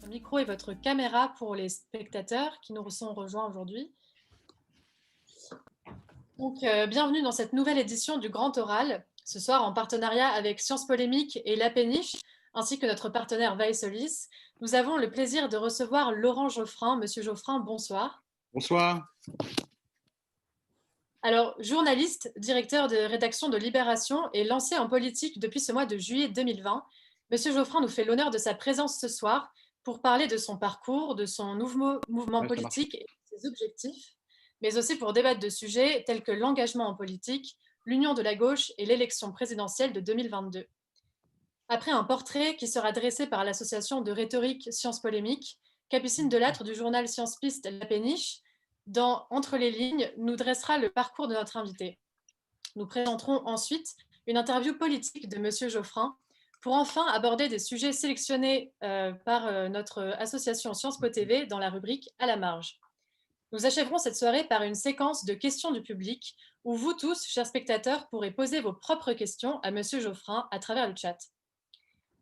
votre micro et votre caméra pour les spectateurs qui nous sont rejoints aujourd'hui. Donc, bienvenue dans cette nouvelle édition du Grand Oral, ce soir en partenariat avec Sciences Polémiques et La Péniche, ainsi que notre partenaire Vaïsolis. Nous avons le plaisir de recevoir Laurent Geoffrin. Monsieur Geoffrin, bonsoir. Bonsoir. Alors, journaliste, directeur de rédaction de Libération et lancé en politique depuis ce mois de juillet 2020, Monsieur Geoffrin nous fait l'honneur de sa présence ce soir pour parler de son parcours, de son mouvement politique et de ses objectifs, mais aussi pour débattre de sujets tels que l'engagement en politique, l'union de la gauche et l'élection présidentielle de 2022. Après un portrait qui sera dressé par l'association de rhétorique Sciences Polémiques, Capucine Delattre du journal Sciences Piste La Péniche, dans Entre les lignes, nous dressera le parcours de notre invité. Nous présenterons ensuite une interview politique de Monsieur Geoffrin pour enfin aborder des sujets sélectionnés par notre association Sciences Po TV dans la rubrique À la marge. Nous achèverons cette soirée par une séquence de questions du public où vous tous, chers spectateurs, pourrez poser vos propres questions à Monsieur Geoffrin à travers le chat.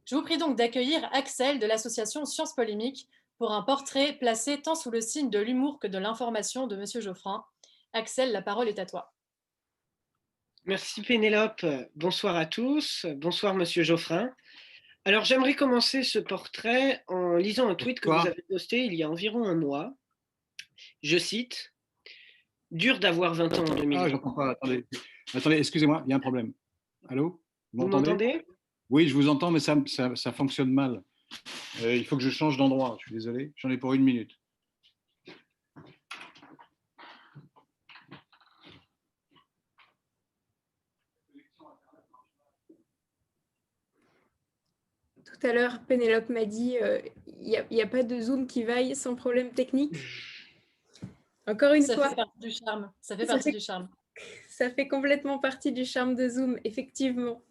Je vous prie donc d'accueillir Axel de l'association Sciences Polémiques pour un portrait placé tant sous le signe de l'humour que de l'information de Monsieur Geoffrin. Axel, la parole est à toi. Merci Pénélope. Bonsoir à tous. Bonsoir Monsieur Geoffrin. Alors j'aimerais commencer ce portrait en lisant un tweet que vous avez posté il y a environ un mois. Je cite « Dur d'avoir 20 ans en 2020 ». Ah, j'entends pas. Attendez, excusez-moi, il y a un problème. Allô? Vous m'entendez? Oui, je vous entends, mais ça fonctionne mal. Il faut que je change d'endroit. Je suis désolé. J'en ai pour 1 minute. Tout à l'heure, Pénélope m'a dit il n'y a pas de Zoom qui vaille sans problème technique. Encore une fois. Ça fait partie du charme. Ça fait partie du charme. Ça fait complètement partie du charme de Zoom, effectivement.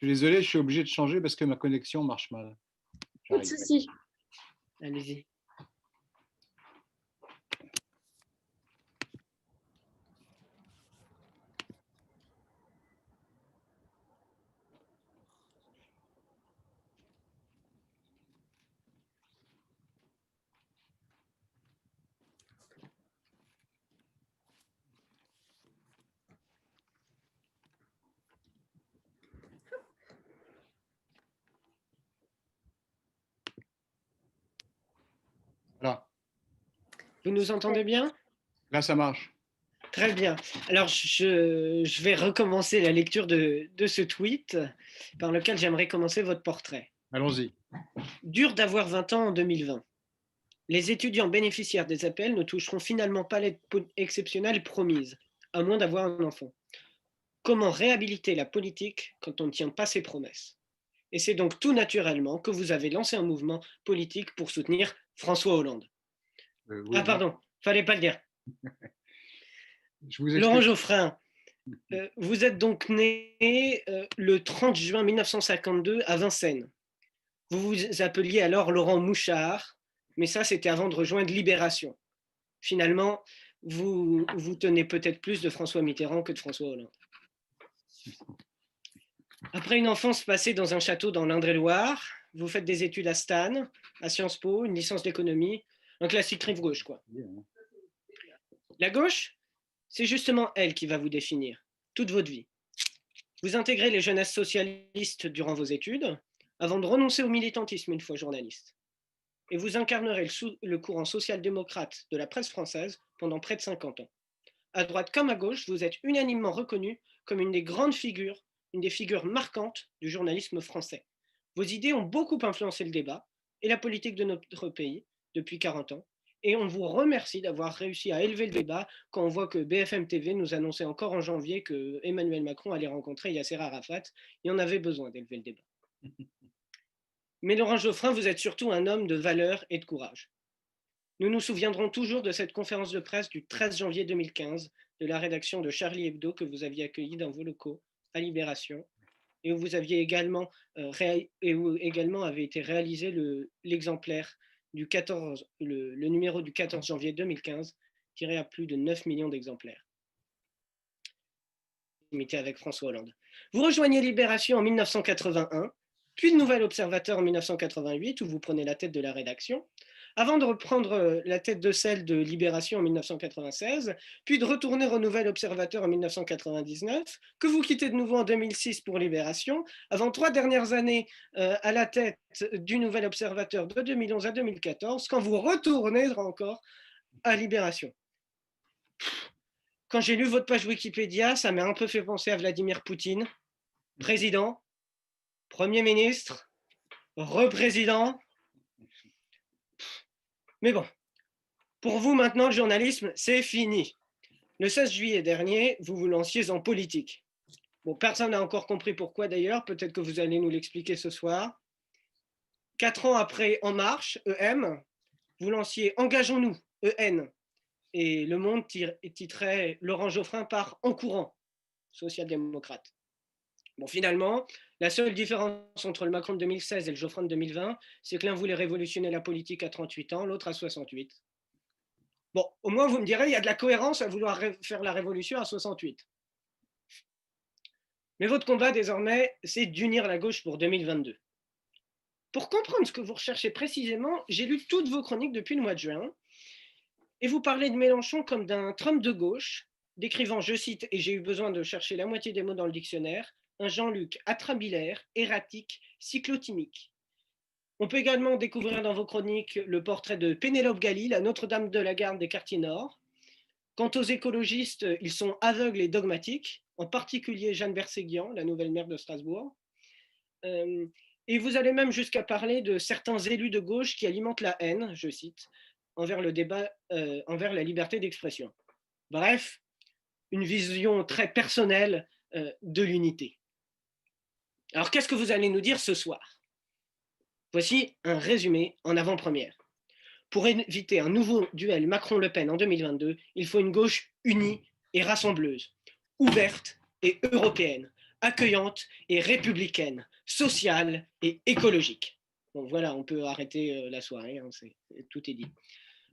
Je suis désolé, je suis obligé de changer parce que ma connexion marche mal. Pas de souci. Allez-y. Là. Vous nous entendez bien? Là, ça marche. Très bien. Alors, je vais recommencer la lecture de ce tweet par lequel j'aimerais commencer votre portrait. Allons-y. Dur d'avoir 20 ans en 2020. Les étudiants bénéficiaires des APL ne toucheront finalement pas l'aide exceptionnelle promise, à moins d'avoir un enfant. Comment réhabiliter la politique quand on ne tient pas ses promesses? Et c'est donc tout naturellement que vous avez lancé un mouvement politique pour soutenir François Hollande. Oui, ah pardon, fallait pas le dire. Laurent Geoffrin, vous êtes donc né le 30 juin 1952 à Vincennes. Vous vous appeliez alors Laurent Mouchard, mais ça c'était avant de rejoindre Libération. Finalement, vous tenez peut-être plus de François Mitterrand que de François Hollande. Après une enfance passée dans un château dans l'Indre-et-Loire, vous faites des études à Stan, à Sciences Po, une licence d'économie, un classique rive gauche, quoi. La gauche, c'est justement elle qui va vous définir, toute votre vie. Vous intégrez les jeunesses socialistes durant vos études, avant de renoncer au militantisme une fois journaliste. Et vous incarnerez le courant social-démocrate de la presse française pendant près de 50 ans. À droite comme à gauche, vous êtes unanimement reconnu comme une des grandes figures, une des figures marquantes du journalisme français. Vos idées ont beaucoup influencé le débat et la politique de notre pays depuis 40 ans. Et on vous remercie d'avoir réussi à élever le débat quand on voit que BFM TV nous annonçait encore en janvier que Emmanuel Macron allait rencontrer Yasser Arafat. Et on avait besoin d'élever le débat. Mais Laurent Geoffrin, vous êtes surtout un homme de valeur et de courage. Nous nous souviendrons toujours de cette conférence de presse du 13 janvier 2015 de la rédaction de Charlie Hebdo que vous aviez accueillie dans vos locaux à Libération et où vous aviez également, avait été réalisé l'exemplaire du 14, le numéro du 14 janvier 2015, tiré à plus de 9 millions d'exemplaires. Imité avec François Hollande. Vous rejoignez Libération en 1981 puis de Nouvel Observateur en 1988, où vous prenez la tête de la rédaction, avant de reprendre la tête de celle de Libération en 1996, puis de retourner au Nouvel Observateur en 1999, que vous quittez de nouveau en 2006 pour Libération, avant 3 dernières années à la tête du Nouvel Observateur de 2011 à 2014, quand vous retournez encore à Libération. Quand j'ai lu votre page Wikipédia, ça m'a un peu fait penser à Vladimir Poutine, président, Premier ministre, représident. Mais bon, pour vous maintenant, le journalisme, c'est fini. Le 16 juillet dernier, vous vous lanciez en politique. Bon, personne n'a encore compris pourquoi d'ailleurs, peut-être que vous allez nous l'expliquer ce soir. 4 ans après En Marche, EM, vous lanciez Engageons-nous, EN. Et Le Monde titrait Laurent Geoffrin par En courant, social-démocrate. Bon, finalement, la seule différence entre le Macron de 2016 et le Geoffrin de 2020, c'est que l'un voulait révolutionner la politique à 38 ans, l'autre à 68. Bon, au moins, vous me direz, il y a de la cohérence à vouloir faire la révolution à 68. Mais votre combat, désormais, c'est d'unir la gauche pour 2022. Pour comprendre ce que vous recherchez précisément, j'ai lu toutes vos chroniques depuis le mois de juin, et vous parlez de Mélenchon comme d'un Trump de gauche, décrivant, je cite, et j'ai eu besoin de chercher la moitié des mots dans le dictionnaire, un Jean-Luc atrabilaire, erratique, cyclotimique. On peut également découvrir dans vos chroniques le portrait de Pénélope Galli, la Notre-Dame de la Garde des quartiers nord. Quant aux écologistes, ils sont aveugles et dogmatiques, en particulier Jeanne Berséguian, la nouvelle maire de Strasbourg. Et vous allez même jusqu'à parler de certains élus de gauche qui alimentent la haine, je cite, envers le débat, envers la liberté d'expression. Bref, une vision très personnelle de l'unité. Alors, qu'est-ce que vous allez nous dire ce soir? Voici un résumé en avant-première. Pour éviter un nouveau duel Macron-Le Pen en 2022, il faut une gauche unie et rassembleuse, ouverte et européenne, accueillante et républicaine, sociale et écologique. Bon, voilà, on peut arrêter la soirée, hein, tout est dit.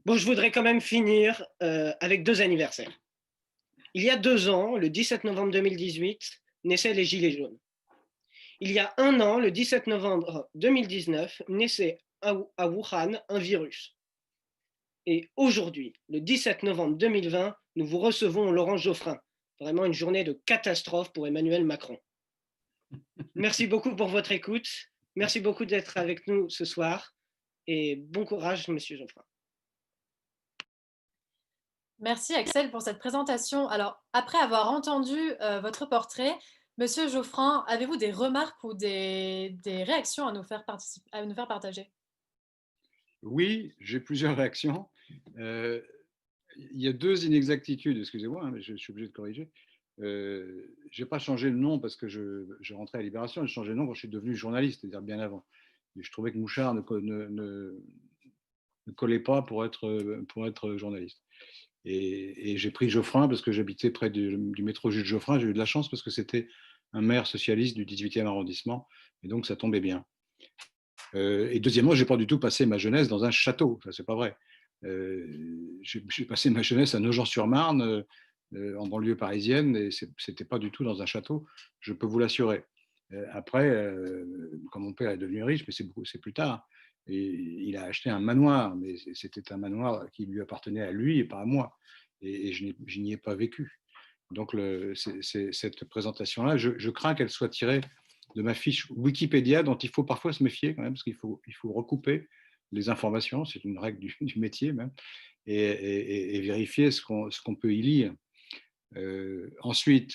Bon, je voudrais quand même finir avec 2 anniversaires. Il y a 2 ans, le 17 novembre 2018, naissaient les Gilets jaunes. Il y a 1 an, le 17 novembre 2019, naissait à Wuhan un virus. Et aujourd'hui, le 17 novembre 2020, nous vous recevons Laurent Geoffrin. Vraiment une journée de catastrophe pour Emmanuel Macron. Merci beaucoup pour votre écoute. Merci beaucoup d'être avec nous ce soir. Et bon courage, Monsieur Geoffrin. Merci Axel pour cette présentation. Alors, après avoir entendu votre portrait, Monsieur Geoffrin, avez-vous des remarques ou des réactions à nous faire partager? Oui, j'ai plusieurs réactions. Il y a 2 inexactitudes, excusez-moi, hein, mais je suis obligé de corriger. Je n'ai pas changé de nom parce que je rentrais à Libération, j'ai changé de nom quand je suis devenu journaliste, c'est-à-dire bien avant. Et je trouvais que Mouchard ne collait pas pour être journaliste. Et j'ai pris Geoffrin parce que j'habitais près du métro Jules Geoffrin. J'ai eu de la chance parce que c'était un maire socialiste du 18e arrondissement, et donc ça tombait bien. Et deuxièmement, je n'ai pas du tout passé ma jeunesse dans un château, ça c'est pas vrai. J'ai passé ma jeunesse à Nogent-sur-Marne, en banlieue parisienne, et c'était pas du tout dans un château, je peux vous l'assurer. Après, quand mon père est devenu riche, mais c'est plus tard, et il a acheté un manoir, mais c'était un manoir qui lui appartenait à lui et pas à moi, et je n'y ai pas vécu. Donc cette présentation-là, je crains qu'elle soit tirée de ma fiche Wikipédia, dont il faut parfois se méfier quand même, parce qu'il faut recouper les informations, c'est une règle du métier même, et vérifier ce qu'on peut y lire. Ensuite,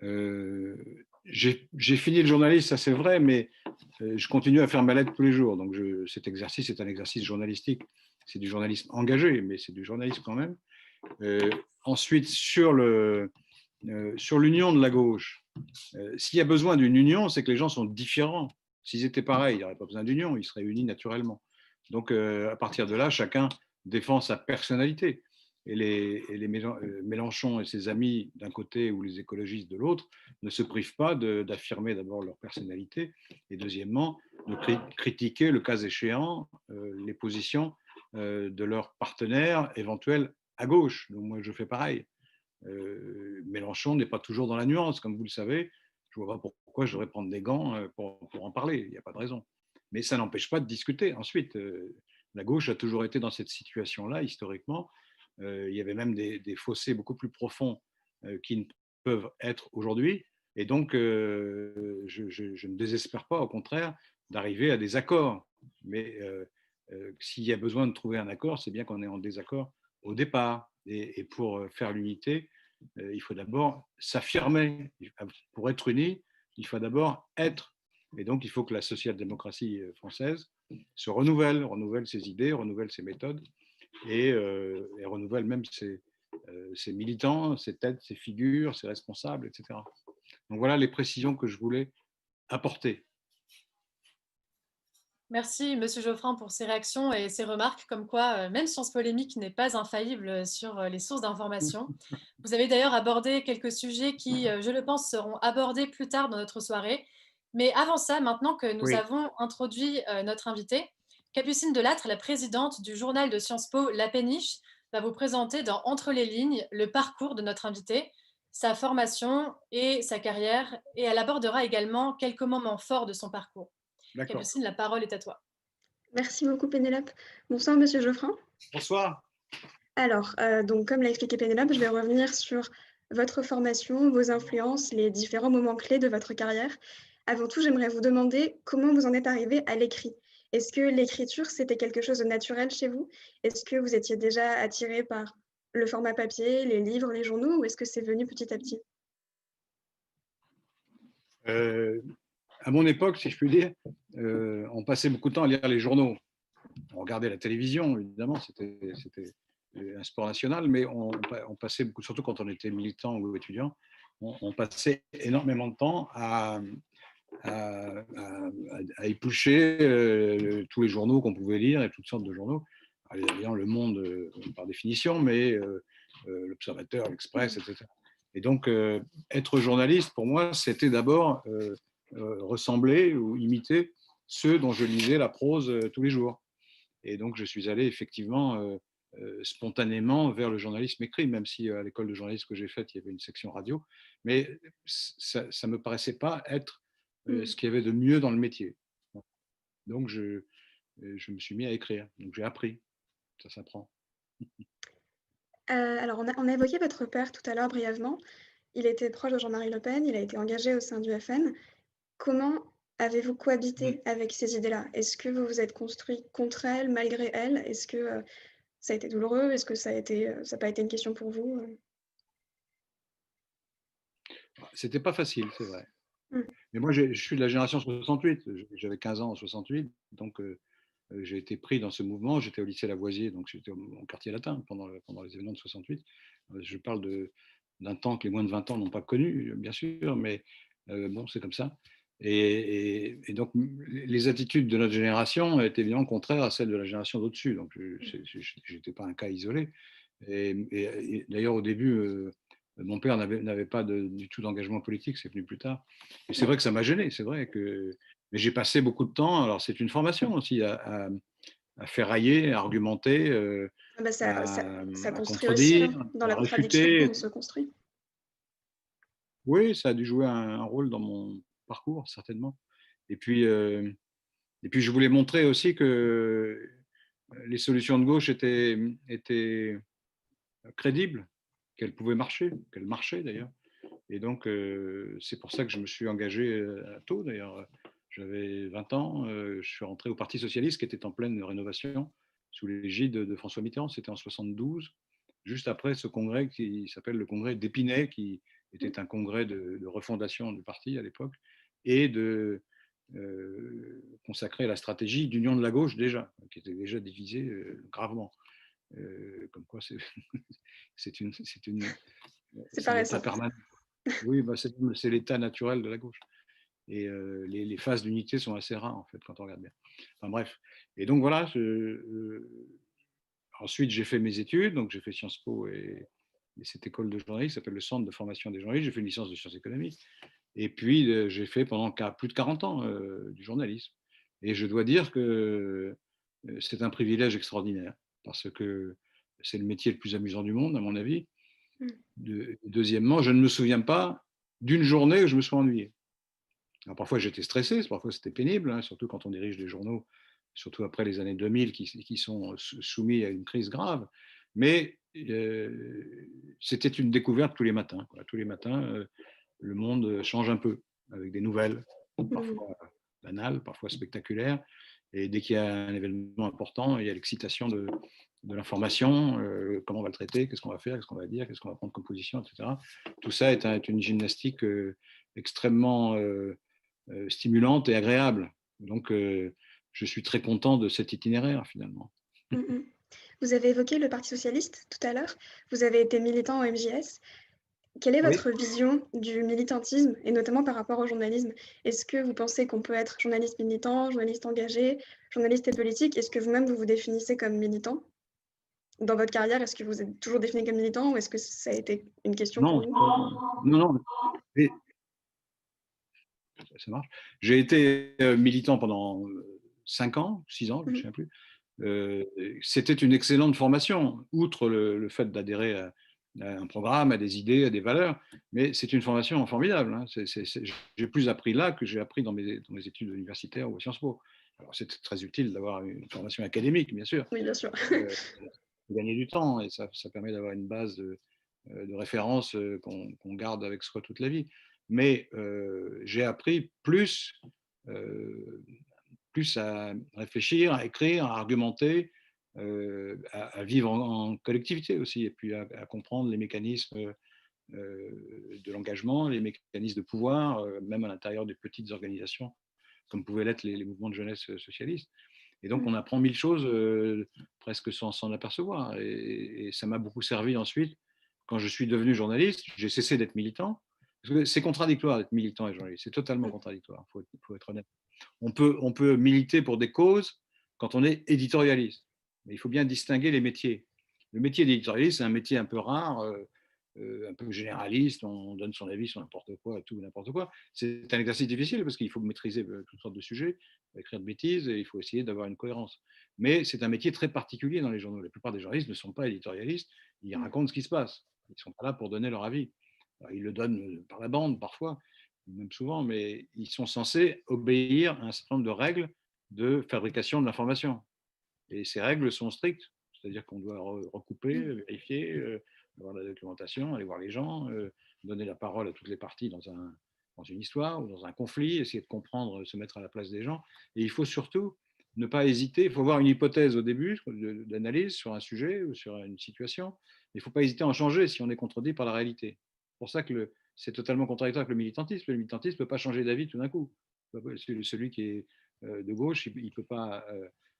j'ai fini le journaliste, ça c'est vrai, mais je continue à faire ma lettre tous les jours. Donc cet exercice est un exercice journalistique. C'est du journalisme engagé, mais c'est du journalisme quand même. Ensuite, sur l'union de la gauche, s'il y a besoin d'une union, c'est que les gens sont différents. S'ils étaient pareils, il n'y aurait pas besoin d'union, ils seraient unis naturellement. Donc à partir de là, chacun défend sa personnalité. Et les Mélenchon et ses amis d'un côté ou les écologistes de l'autre ne se privent pas d'affirmer d'abord leur personnalité et deuxièmement de critiquer le cas échéant les positions de leurs partenaires éventuels à gauche. Donc moi je fais pareil. Mélenchon n'est pas toujours dans la nuance, comme vous le savez. Je ne vois pas pourquoi je devrais prendre des gants pour en parler? Il n'y a pas de raison. Mais ça n'empêche pas de discuter. Ensuite, la gauche a toujours été dans cette situation-là, historiquement. Il y avait même des fossés beaucoup plus profonds qui ne peuvent être aujourd'hui. Et donc, je ne désespère pas, au contraire, d'arriver à des accords. Mais s'il y a besoin de trouver un accord, c'est bien qu'on est en désaccord au départ. Et pour faire l'unité, il faut d'abord s'affirmer. Pour être uni, il faut d'abord être. Et donc, il faut que la social-démocratie française se renouvelle ses idées, renouvelle ses méthodes et renouvelle même ses militants, ses têtes, ses figures, ses responsables, etc. Donc voilà les précisions que je voulais apporter. Merci, Monsieur Geoffrin, pour ces réactions et ces remarques, comme quoi même Sciences Polémique n'est pas infaillible sur les sources d'information. Vous avez d'ailleurs abordé quelques sujets qui, je le pense, seront abordés plus tard dans notre soirée. Mais avant ça, maintenant que nous Oui, avons introduit notre invitée, Capucine Delattre, la présidente du journal de Sciences Po La Péniche, va vous présenter dans Entre les lignes le parcours de notre invitée, sa formation et sa carrière, et elle abordera également quelques moments forts de son parcours. d'accord. Capucine, la parole est à toi. Merci beaucoup, Pénélope. Bonsoir, Monsieur Geoffrin. Bonsoir. Alors, donc, comme l'a expliqué Pénélope, je vais revenir sur votre formation, vos influences, les différents moments clés de votre carrière. Avant tout, j'aimerais vous demander comment vous en êtes arrivé à l'écrit. Est-ce que l'écriture, c'était quelque chose de naturel chez vous? Est-ce que vous étiez déjà attiré par le format papier, les livres, les journaux, ou est-ce que c'est venu petit à petit? À mon époque, si je puis dire, on passait beaucoup de temps à lire les journaux. On regardait la télévision, évidemment, c'était un sport national, mais on passait beaucoup, surtout quand on était militant ou étudiant, on passait énormément de temps à éplucher tous les journaux qu'on pouvait lire et toutes sortes de journaux. Alors, évidemment, Le Monde par définition, mais l'Observateur, l'Express, etc. Et donc, être journaliste, pour moi, c'était d'abord ressembler ou imiter ceux dont je lisais la prose tous les jours. Et donc, je suis allé effectivement spontanément vers le journalisme écrit, même si à l'école de journalisme que j'ai faite, il y avait une section radio. Mais ça ne me paraissait pas être ce qu'il y avait de mieux dans le métier. Donc, je me suis mis à écrire. Donc, j'ai appris. Ça s'apprend. Alors, on a évoqué votre père tout à l'heure brièvement. Il était proche de Jean-Marie Le Pen, il a été engagé au sein du FN. Comment avez-vous cohabité avec ces idées-là? Est-ce que vous vous êtes construit contre elles, malgré elles? Est-ce que, ça a été douloureux? Est-ce que ça n'a pas été une question pour vous? C'était pas facile, c'est vrai. Mmh. Mais moi, je suis de la génération 68. J'avais 15 ans en 68. Donc, j'ai été pris dans ce mouvement. J'étais au lycée Lavoisier, donc j'étais au quartier latin pendant les événements de 68. Je parle d'un temps que les moins de 20 ans n'ont pas connu, bien sûr, mais bon, c'est comme ça. Et donc, les attitudes de notre génération étaient évidemment contraires à celles de la génération d'au-dessus. Donc, je n'étais pas un cas isolé. Et d'ailleurs, au début, mon père n'avait pas du tout d'engagement politique, c'est venu plus tard. Et c'est vrai que ça m'a gêné, c'est vrai que. Mais j'ai passé beaucoup de temps, alors c'est une formation aussi, à ferrailler, à argumenter, Ah bah, ça à construit aussi, hein. contredire, Dans à la contradiction, réfuter. on se construit. Oui, ça a dû jouer un rôle dans mon parcours, certainement. Et puis, je voulais montrer aussi que les solutions de gauche étaient crédibles, qu'elles pouvaient marcher, qu'elles marchaient d'ailleurs. Et donc, c'est pour ça que je me suis engagé tôt d'ailleurs. J'avais 20 ans, je suis rentré au Parti socialiste qui était en pleine rénovation sous l'égide de François Mitterrand. C'était en 72, juste après ce congrès qui s'appelle le congrès d'Épinay, qui était un congrès de refondation du parti à l'époque, et consacré à la stratégie d'union de la gauche déjà, qui était déjà divisée gravement. Comme quoi, c'est C'est pas l'état récent. permanent. Oui, bah c'est l'état naturel de la gauche. Et les phases d'unité sont assez rares, en fait, quand on regarde bien. Enfin bref. Et donc voilà, ensuite j'ai fait mes études, donc j'ai fait Sciences Po et cette école de journalisme qui s'appelle le Centre de formation des journalistes. J'ai fait une licence de sciences économiques. Et puis j'ai fait pendant plus de 40 ans du journalisme. Et je dois dire que c'est un privilège extraordinaire, parce que c'est le métier le plus amusant du monde, à mon avis. Mmh. Deuxièmement, je ne me souviens pas d'une journée où je me sois ennuyé. Alors, parfois, j'étais stressé, parfois c'était pénible, hein, surtout quand on dirige des journaux, surtout après les années 2000 qui sont soumis à une crise grave. Mais c'était une découverte tous les matins, quoi. Tous les matins, le monde change un peu avec des nouvelles, parfois banales, parfois spectaculaires. Et dès qu'il y a un événement important, il y a l'excitation de l'information, comment on va le traiter, qu'est-ce qu'on va faire, qu'est-ce qu'on va dire, qu'est-ce qu'on va prendre comme position, etc. Tout ça est une gymnastique extrêmement stimulante et agréable. Donc, je suis très content de cet itinéraire, finalement. Vous avez évoqué le Parti socialiste tout à l'heure. Vous avez été militant au MJS. Quelle est Oui. votre vision du militantisme, et notamment par rapport au journalisme? Est-ce que vous pensez qu'on peut être journaliste militant, journaliste engagé, journaliste et politique? Est-ce que vous-même, vous vous définissez comme militant? Dans votre carrière, est-ce que vous êtes toujours défini comme militant ou est-ce que ça a été une question pour Non, vous? non, ça marche. J'ai été militant pendant 5 ans, 6 ans, je ne me souviens plus. C'était une excellente formation, outre le fait d'adhérer à un programme, à des idées, à des valeurs, mais c'est une formation formidable, hein. J'ai plus appris là que j'ai appris dans mes études universitaires ou à Sciences Po. Alors, c'est très utile d'avoir une formation académique, bien sûr, Oui, bien sûr. gagner du temps, et ça permet d'avoir une base de référence qu'on garde avec soi toute la vie. Mais j'ai appris plus à réfléchir, à écrire, à argumenter, à vivre en collectivité aussi, et puis à comprendre les mécanismes de l'engagement, les mécanismes de pouvoir, même à l'intérieur des petites organisations, comme pouvaient l'être les mouvements de jeunesse socialistes. Et donc, on apprend mille choses presque sans s'en apercevoir. Et ça m'a beaucoup servi ensuite. Quand je suis devenu journaliste, j'ai cessé d'être militant. C'est contradictoire d'être militant et journaliste. C'est totalement contradictoire, il faut être honnête. On peut militer pour des causes quand on est éditorialiste. Mais il faut bien distinguer les métiers. Le métier d'éditorialiste, c'est un métier un peu rare, un peu généraliste. On donne son avis sur n'importe quoi, tout n'importe quoi. C'est un exercice difficile parce qu'il faut maîtriser toutes sortes de sujets, écrire de bêtises, et il faut essayer d'avoir une cohérence. Mais c'est un métier très particulier dans les journaux. La plupart des journalistes ne sont pas éditorialistes. Ils racontent ce qui se passe. Ils ne sont pas là pour donner leur avis. Alors, ils le donnent par la bande parfois, même souvent, mais ils sont censés obéir à un certain nombre de règles de fabrication de l'information. Et ces règles sont strictes, c'est-à-dire qu'on doit recouper, vérifier, avoir la documentation, aller voir les gens, donner la parole à toutes les parties dans une histoire ou dans un conflit, essayer de comprendre, se mettre à la place des gens. Et il faut surtout ne pas hésiter, il faut avoir une hypothèse au début d'analyse sur un sujet ou sur une situation, il ne faut pas hésiter à en changer si on est contredit par la réalité. C'est pour ça que c'est totalement contradictoire avec le militantisme. Le militantisme ne peut pas changer d'avis tout d'un coup. Celui qui est de gauche, il ne peut pas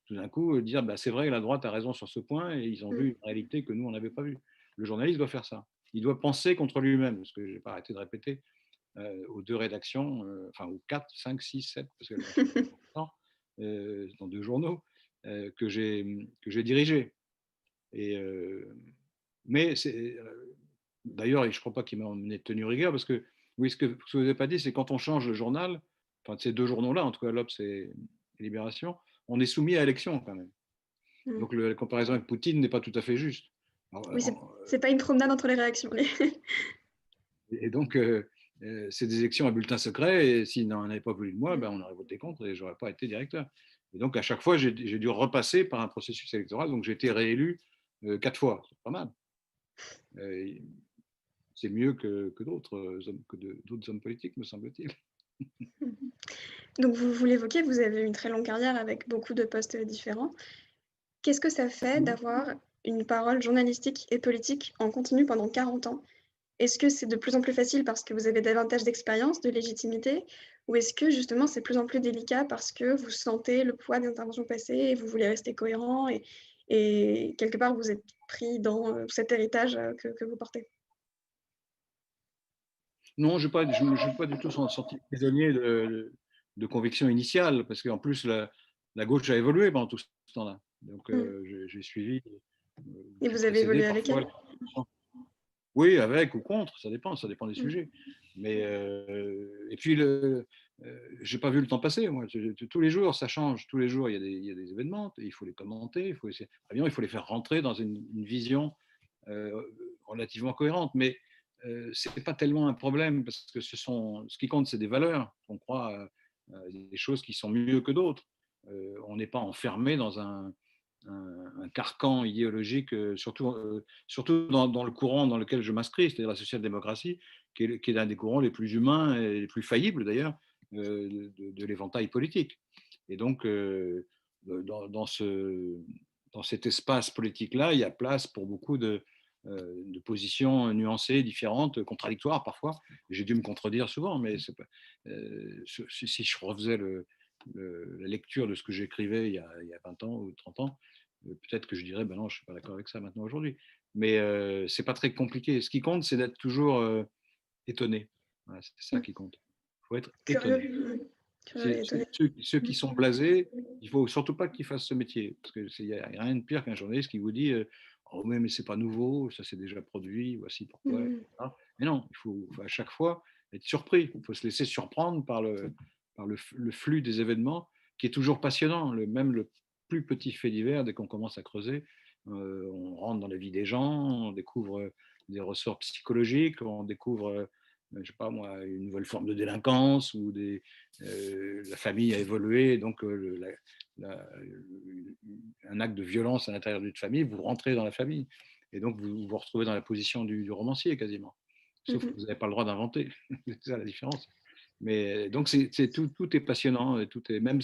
tout d'un coup dire bah, c'est vrai, la droite a raison sur ce point et ils ont vu une réalité que nous, on n'avait pas vue. Le journaliste doit faire ça. Il doit penser contre lui-même, ce que je n'ai pas arrêté de répéter aux 2 rédactions, enfin aux 4, 5, 6, 7, parce qu'elles ont changé temps, dans 2 journaux que j'ai dirigés. Mais d'ailleurs, je ne crois pas qu'il m'en ait tenu rigueur, parce que oui, ce que vous n'avez pas dit, c'est quand on change le journal, enfin ces 2 journaux-là, en tout cas l'Obs et Libération, on est soumis à élection quand même. Donc la comparaison avec Poutine n'est pas tout à fait juste. Alors, Oui, c'est pas une promenade entre les réactions. et donc, c'est des élections à bulletin secret, et s'ils n'en avaient pas voulu de moi, ben, on aurait voté contre et je n'aurais pas été directeur. Et donc, à chaque fois, j'ai dû repasser par un processus électoral, donc j'ai été réélu 4 fois. C'est pas mal. C'est mieux que d'autres hommes politiques, me semble-t-il. Donc vous l'évoquez, vous avez une très longue carrière avec beaucoup de postes différents. Qu'est-ce que ça fait d'avoir une parole journalistique et politique en continu pendant 40 ans? Est-ce que c'est de plus en plus facile parce que vous avez davantage d'expérience, de légitimité? Ou est-ce que justement c'est de plus en plus délicat parce que vous sentez le poids des interventions passées et vous voulez rester cohérent et quelque part vous êtes pris dans cet héritage que vous portez? Non, je ne me suis pas du tout senti prisonnier de convictions initiales, parce qu'en plus, la gauche a évolué pendant tout ce temps-là. Donc, j'ai suivi, Et j'ai vous avez précédé évolué avec parfois. elle? Oui, avec ou contre, ça dépend des Mmh. sujets. Mais, et puis, je n'ai pas vu le temps passer. Moi. Tous les jours, ça change. Tous les jours, il y a des événements, il faut les commenter, il faut les faire rentrer dans une vision relativement cohérente. Mais c'est pas tellement un problème parce que ce qui compte, c'est des valeurs. On croit des choses qui sont mieux que d'autres. On n'est pas enfermé dans un carcan idéologique, surtout dans le courant dans lequel je m'inscris, c'est-à-dire la social-démocratie, qui est l'un des courants les plus humains et les plus faillibles d'ailleurs de l'éventail politique. Et donc, dans cet espace politique-là, il y a place pour beaucoup de positions nuancées, différentes, contradictoires parfois. J'ai dû me contredire souvent, mais pas, si je refaisais la lecture de ce que j'écrivais il y a 20 ans ou 30 ans, peut-être que je dirais, ben non, je ne suis pas d'accord avec ça maintenant aujourd'hui. Mais ce n'est pas très compliqué. Ce qui compte, c'est d'être toujours étonné. Voilà, c'est ça qui compte. Il faut être étonné. Ceux qui sont blasés, il ne faut surtout pas qu'ils fassent ce métier. Parce qu'il n'y a rien de pire qu'un journaliste qui vous dit oh, mais ce n'est pas nouveau, ça s'est déjà produit, voici pourquoi. Mais non, il faut à chaque fois être surpris. Il faut se laisser surprendre par le flux des événements qui est toujours passionnant. Même le plus petit fait divers, dès qu'on commence à creuser, on rentre dans la vie des gens, on découvre des ressorts psychologiques, on découvre je sais pas moi, une nouvelle forme de délinquance ou la famille a évolué, donc un acte de violence à l'intérieur d'une famille, vous rentrez dans la famille et donc vous vous retrouvez dans la position du romancier quasiment, sauf que vous n'avez pas le droit d'inventer, c'est ça la différence. Mais donc tout est passionnant, tout est même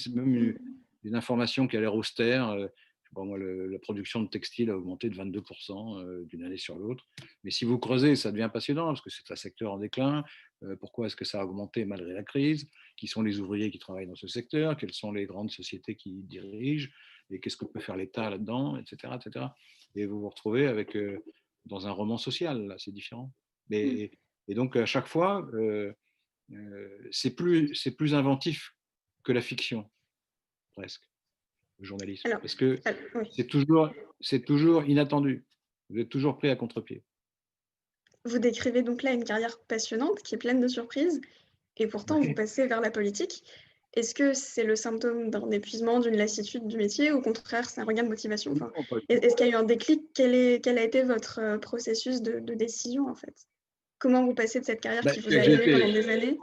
une information qui a l'air austère. Bon, moi, la production de textile a augmenté de 22% d'une année sur l'autre. Mais si vous creusez, ça devient passionnant parce que c'est un secteur en déclin. Pourquoi est-ce que ça a augmenté malgré la crise? Qui sont les ouvriers qui travaillent dans ce secteur? Quelles sont les grandes sociétés qui dirigent? Et qu'est-ce que peut faire l'État là-dedans, etc., etc. Et vous vous retrouvez dans un roman social, là, c'est différent. Et donc, à chaque fois, c'est plus inventif que la fiction, presque. Le journalisme. Alors, parce que oui. c'est toujours inattendu. Vous êtes toujours pris à contre-pied. Vous décrivez donc là une carrière passionnante qui est pleine de surprises et pourtant vous passez vers la politique. Est-ce que c'est le symptôme d'un épuisement, d'une lassitude du métier ou au contraire c'est un regain de motivation? Enfin, est-ce qu'il y a eu un déclic? Quel a été votre processus de décision en fait? Comment vous passez de cette carrière qui vous a animé pendant des années?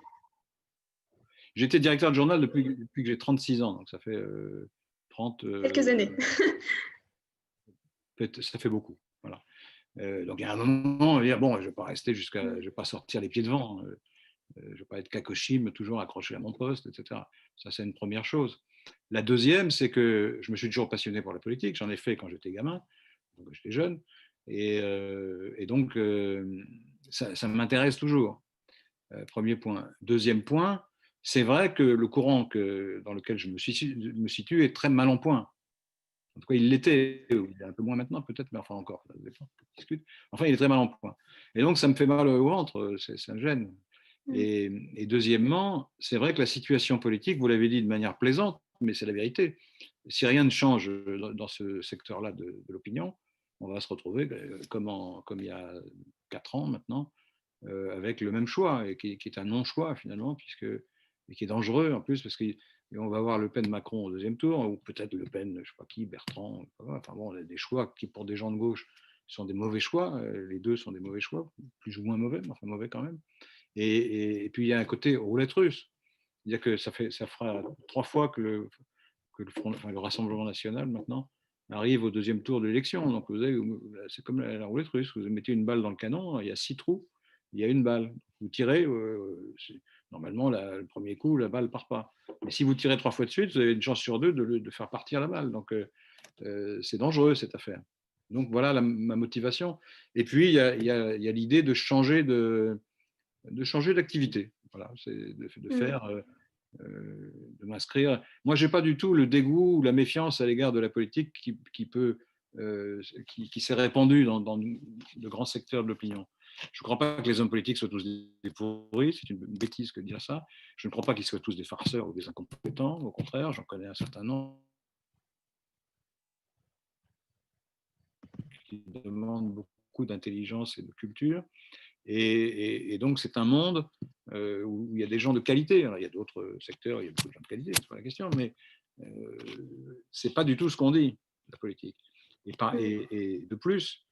J'étais directeur de journal depuis que j'ai 36 ans, donc ça fait 30... Quelques années. Ça fait beaucoup. Voilà. Donc il y a un moment, on va dire, bon, je ne vais pas rester je ne vais pas sortir les pieds devant, je ne vais pas être Kakoshim, toujours accroché à mon poste, etc. Ça, c'est une première chose. La deuxième, c'est que je me suis toujours passionné pour la politique, j'en ai fait quand j'étais gamin, quand j'étais jeune, et donc ça m'intéresse toujours. Premier point. Deuxième point, c'est vrai que le courant dans lequel je me situe est très mal en point. En tout cas, il l'était, il est un peu moins maintenant peut-être, mais enfin encore, ça dépend, on discute. Enfin, il est très mal en point. Et donc, ça me fait mal au ventre, ça me gêne. Et deuxièmement, c'est vrai que la situation politique, vous l'avez dit de manière plaisante, mais c'est la vérité. Si rien ne change dans ce secteur-là de l'opinion, on va se retrouver comme il y a 4 ans maintenant, avec le même choix, et qui est un non-choix finalement, et qui est dangereux en plus, parce qu'on va avoir Le Pen-Macron au deuxième tour, ou peut-être Le Pen, je ne sais pas qui, Bertrand, enfin bon, on a des choix qui pour des gens de gauche sont des mauvais choix, les deux sont des mauvais choix, plus ou moins mauvais, mais enfin mauvais quand même. Et puis il y a un côté roulette russe, c'est-à-dire que ça fera 3 fois que le Rassemblement national maintenant arrive au deuxième tour de l'élection. Donc c'est comme la roulette russe, vous mettez une balle dans le canon, il y a 6 trous, il y a une balle. Vous tirez, normalement le premier coup, la balle ne part pas. Mais si vous tirez 3 fois de suite, vous avez une chance sur 2 de faire partir la balle. Donc c'est dangereux cette affaire. Donc voilà ma motivation. Et puis il y a l'idée de changer d'activité. Voilà, c'est de faire, de m'inscrire. Moi, j'ai pas du tout le dégoût ou la méfiance à l'égard de la politique qui s'est répandue dans de grands secteurs de l'opinion. Je ne crois pas que les hommes politiques soient tous des pourris, c'est une bêtise que de dire ça. Je ne crois pas qu'ils soient tous des farceurs ou des incompétents. Au contraire, j'en connais un certain nombre qui demandent beaucoup d'intelligence et de culture. Et donc, c'est un monde où il y a des gens de qualité. Alors, il y a d'autres secteurs, il y a beaucoup de gens de qualité, c'est pas la question, mais c'est pas du tout ce qu'on dit, la politique. Et de plus,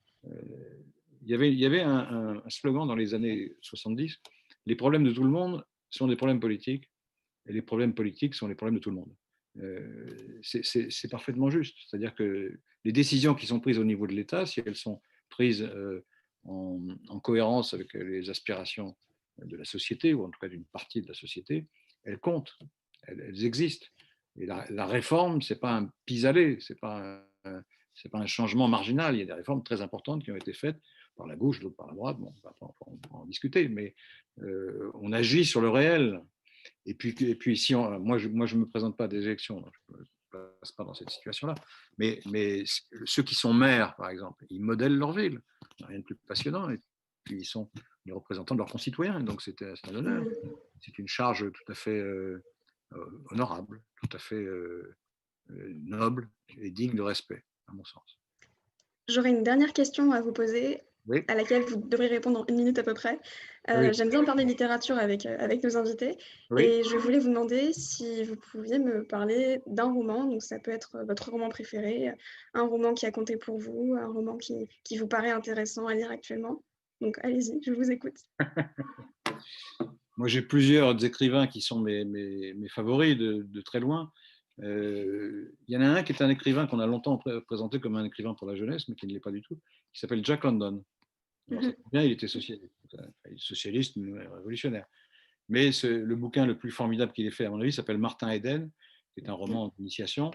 il y avait un slogan dans les années 70, les problèmes de tout le monde sont des problèmes politiques, et les problèmes politiques sont les problèmes de tout le monde. C'est parfaitement juste. C'est-à-dire que les décisions qui sont prises au niveau de l'État, si elles sont prises en cohérence avec les aspirations de la société, ou en tout cas d'une partie de la société, elles comptent, elles existent. Et la réforme, ce n'est pas un pis-aller, ce n'est pas un changement marginal. Il y a des réformes très importantes qui ont été faites par la gauche, d'autres par la droite. Bon, on va en discuter, mais on agit sur le réel. Et puis si moi, je ne me présente pas à des élections, donc je ne passe pas dans cette situation-là. Mais ceux qui sont maires, par exemple, ils modèlent leur ville. Il n'y a rien de plus passionnant. Et puis ils sont les représentants de leurs concitoyens. Donc c'est un honneur. C'est une charge tout à fait honorable, tout à fait noble et digne de respect, à mon sens. J'aurais une dernière question à vous poser, Oui. à laquelle vous devrez répondre en 1 minute à peu près. Oui. J'aime bien parler littérature avec nos invités. Oui. Et je voulais vous demander si vous pouviez me parler d'un roman. Donc ça peut être votre roman préféré, un roman qui a compté pour vous, un roman qui vous paraît intéressant à lire actuellement. Donc allez-y, je vous écoute. Moi, j'ai plusieurs écrivains qui sont mes favoris de très loin. Il y en a un qui est un écrivain qu'on a longtemps présenté comme un écrivain pour la jeunesse, mais qui ne l'est pas du tout, qui s'appelle Jack London. Alors, ça tombe bien, il était socialiste, mais révolutionnaire. Mais le bouquin le plus formidable qu'il ait fait, à mon avis, s'appelle Martin Eden, qui est un roman d'initiation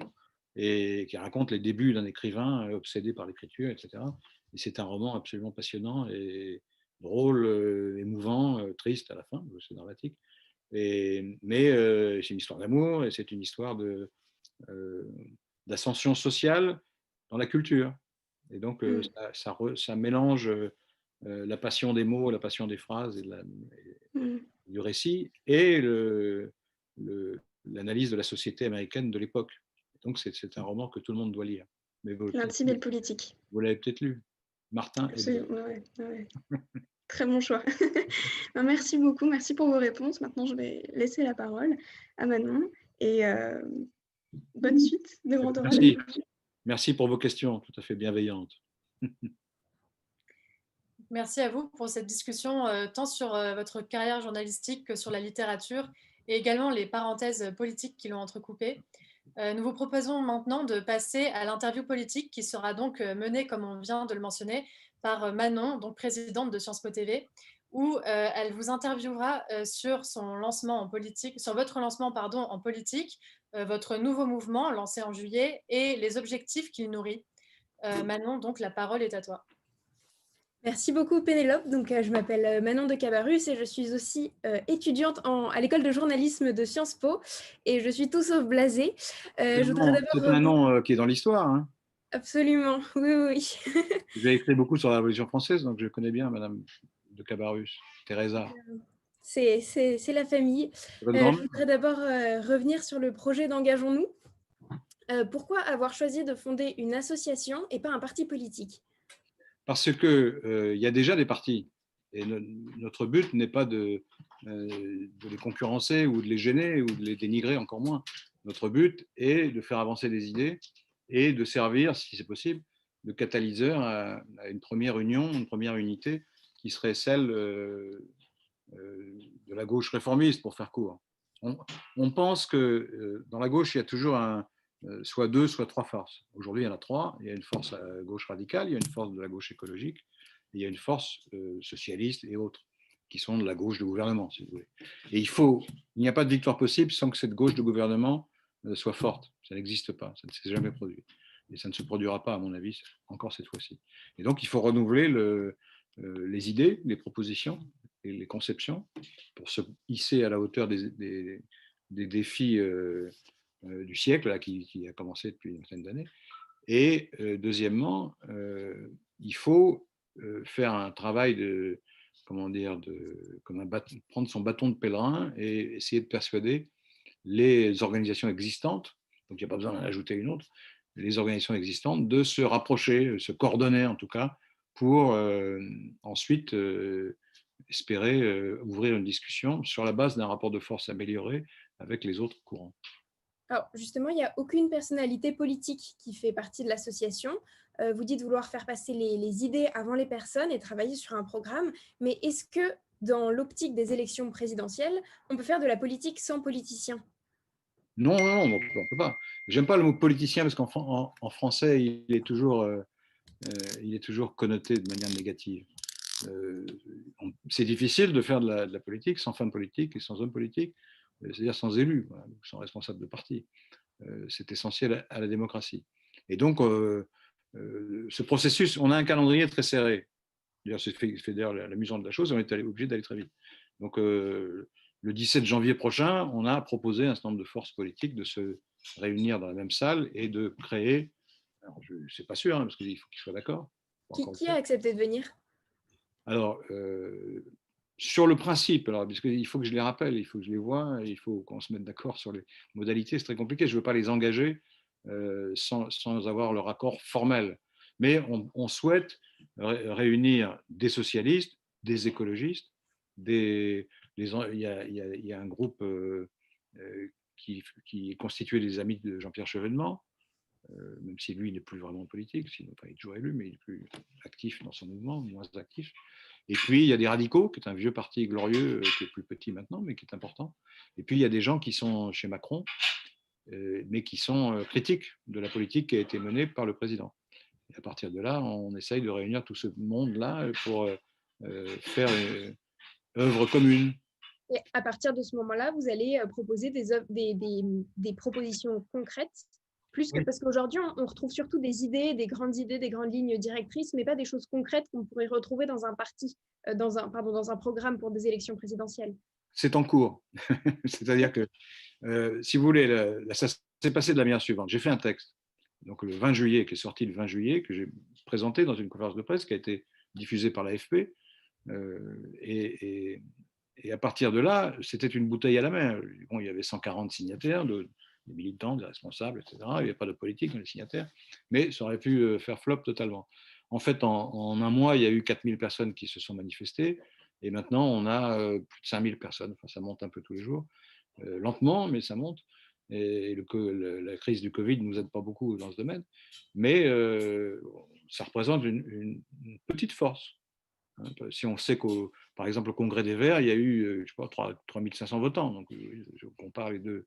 et qui raconte les débuts d'un écrivain obsédé par l'écriture, etc. Et c'est un roman absolument passionnant et drôle, émouvant, triste à la fin, c'est dramatique. Mais c'est une histoire d'amour et c'est une histoire d'ascension sociale dans la culture. Et donc, ça mélange la passion des mots, la passion des phrases et du récit et l'analyse de la société américaine de l'époque. Donc, c'est un roman que tout le monde doit lire. L'intime et le politique. Vous l'avez peut-être lu, Martin Eden. Ouais. Très bon choix. Merci beaucoup, merci pour vos réponses. Maintenant, je vais laisser la parole à Manon et bonne suite de Grand Oral. Merci pour vos questions tout à fait bienveillantes. Merci à vous pour cette discussion, tant sur votre carrière journalistique que sur la littérature et également les parenthèses politiques qui l'ont entrecoupée. Nous vous proposons maintenant de passer à l'interview politique qui sera donc menée, comme on vient de le mentionner, par Manon, donc présidente de Sciences Po TV, où elle vous interviewera sur son lancement en politique, sur votre lancement en politique, votre nouveau mouvement lancé en juillet et les objectifs qu'il nourrit. Manon, donc la parole est à toi. Merci beaucoup Pénélope. Donc, je m'appelle Manon de Cabarrus et je suis aussi étudiante à l'école de journalisme de Sciences Po et je suis tout sauf blasée. C'est un nom qui est dans l'histoire. Hein. Absolument, oui. J'ai écrit beaucoup sur la Révolution française, donc je connais bien Madame de Cabarrus, Teresa. C'est la famille. Je voudrais d'abord revenir sur le projet d'Engageons-nous. Pourquoi avoir choisi de fonder une association et pas un parti politique ? Parce qu'il y a déjà des partis. Et notre but n'est pas de les concurrencer ou de les gêner ou de les dénigrer, encore moins. Notre but est de faire avancer des idées et de servir, si c'est possible, de catalyseur à une première union, une première unité qui serait celle de la gauche réformiste, pour faire court. On pense que dans la gauche, il y a toujours soit 2, soit 3 forces. Aujourd'hui, il y en a 3. Il y a une force gauche radicale, il y a une force de la gauche écologique, et il y a une force socialiste et autres, qui sont de la gauche de gouvernement, si vous voulez. Et il n'y a pas de victoire possible sans que cette gauche de gouvernement soit forte. Ça n'existe pas, ça ne s'est jamais produit. Et ça ne se produira pas, à mon avis, encore cette fois-ci. Et donc, il faut renouveler les idées, les propositions et les conceptions pour se hisser à la hauteur des défis du siècle là, qui a commencé depuis une vingtaine d'années. Et deuxièmement, il faut faire un travail prendre son bâton de pèlerin et essayer de persuader les organisations existantes, donc il n'y a pas besoin d'en ajouter une autre, les organisations existantes de se rapprocher, se coordonner en tout cas, pour ensuite espérer ouvrir une discussion sur la base d'un rapport de force amélioré avec les autres courants. Alors justement, il n'y a aucune personnalité politique qui fait partie de l'association. Vous dites vouloir faire passer les idées avant les personnes et travailler sur un programme, mais est-ce que dans l'optique des élections présidentielles, on peut faire de la politique sans politiciens? Non, non, non, on ne peut pas. J'aime pas le mot politicien parce qu'en français, il est toujours connoté de manière négative. C'est difficile de faire de la politique sans femmes politiques et sans hommes politiques, c'est-à-dire sans élus, voilà, sans responsables de parti. C'est essentiel à la démocratie. Et donc, ce processus, on a un calendrier très serré. C'est fait d'ailleurs l'amusant de la chose, on est obligé d'aller très vite. Donc, le 17 janvier prochain, on a proposé à un certain nombre de forces politiques de se réunir dans la même salle et de créer, alors je ne suis pas sûr, hein, parce qu'il faut qu'ils soient d'accord. Qui a accepté de venir? Alors, sur le principe, alors, parce qu'il faut que je les rappelle, il faut que je les voie, il faut qu'on se mette d'accord sur les modalités, c'est très compliqué, je ne veux pas les engager sans avoir leur accord formel. Mais on souhaite réunir des socialistes, des écologistes, il y a un groupe qui est constitué des amis de Jean-Pierre Chevènement, même si lui n'est plus vraiment politique, sinon, enfin, il est toujours élu, mais il est plus actif dans son mouvement, moins actif. Et puis, il y a des radicaux, qui est un vieux parti glorieux, qui est plus petit maintenant, mais qui est important. Et puis, il y a des gens qui sont chez Macron, mais qui sont critiques de la politique qui a été menée par le président. Et à partir de là, on essaye de réunir tout ce monde-là pour faire œuvre commune. Et à partir de ce moment-là, vous allez proposer des propositions concrètes, plus que, Oui. parce qu'aujourd'hui, on retrouve surtout des idées, des grandes lignes directrices, mais pas des choses concrètes qu'on pourrait retrouver dans un parti, dans un programme pour des élections présidentielles. C'est en cours. C'est-à-dire que, si vous voulez, ça s'est passé de la manière suivante. J'ai fait un texte, donc le 20 juillet, qui est sorti le 20 juillet, que j'ai présenté dans une conférence de presse qui a été diffusée par l'AFP. Et à partir de là, c'était une bouteille à la main. Bon, il y avait 140 signataires, des militants, des responsables, etc. Il n'y avait pas de politique dans les signataires, mais ça aurait pu faire flop totalement. En fait, en un mois, il y a eu 4000 personnes qui se sont manifestées, et maintenant, on a plus de 5000 personnes. Enfin, ça monte un peu tous les jours, lentement, mais ça monte. Et la crise du Covid ne nous aide pas beaucoup dans ce domaine, mais ça représente une petite force. Si on sait par exemple, au Congrès des Verts, il y a eu, je sais pas, 3500 votants. Donc, je compare les deux.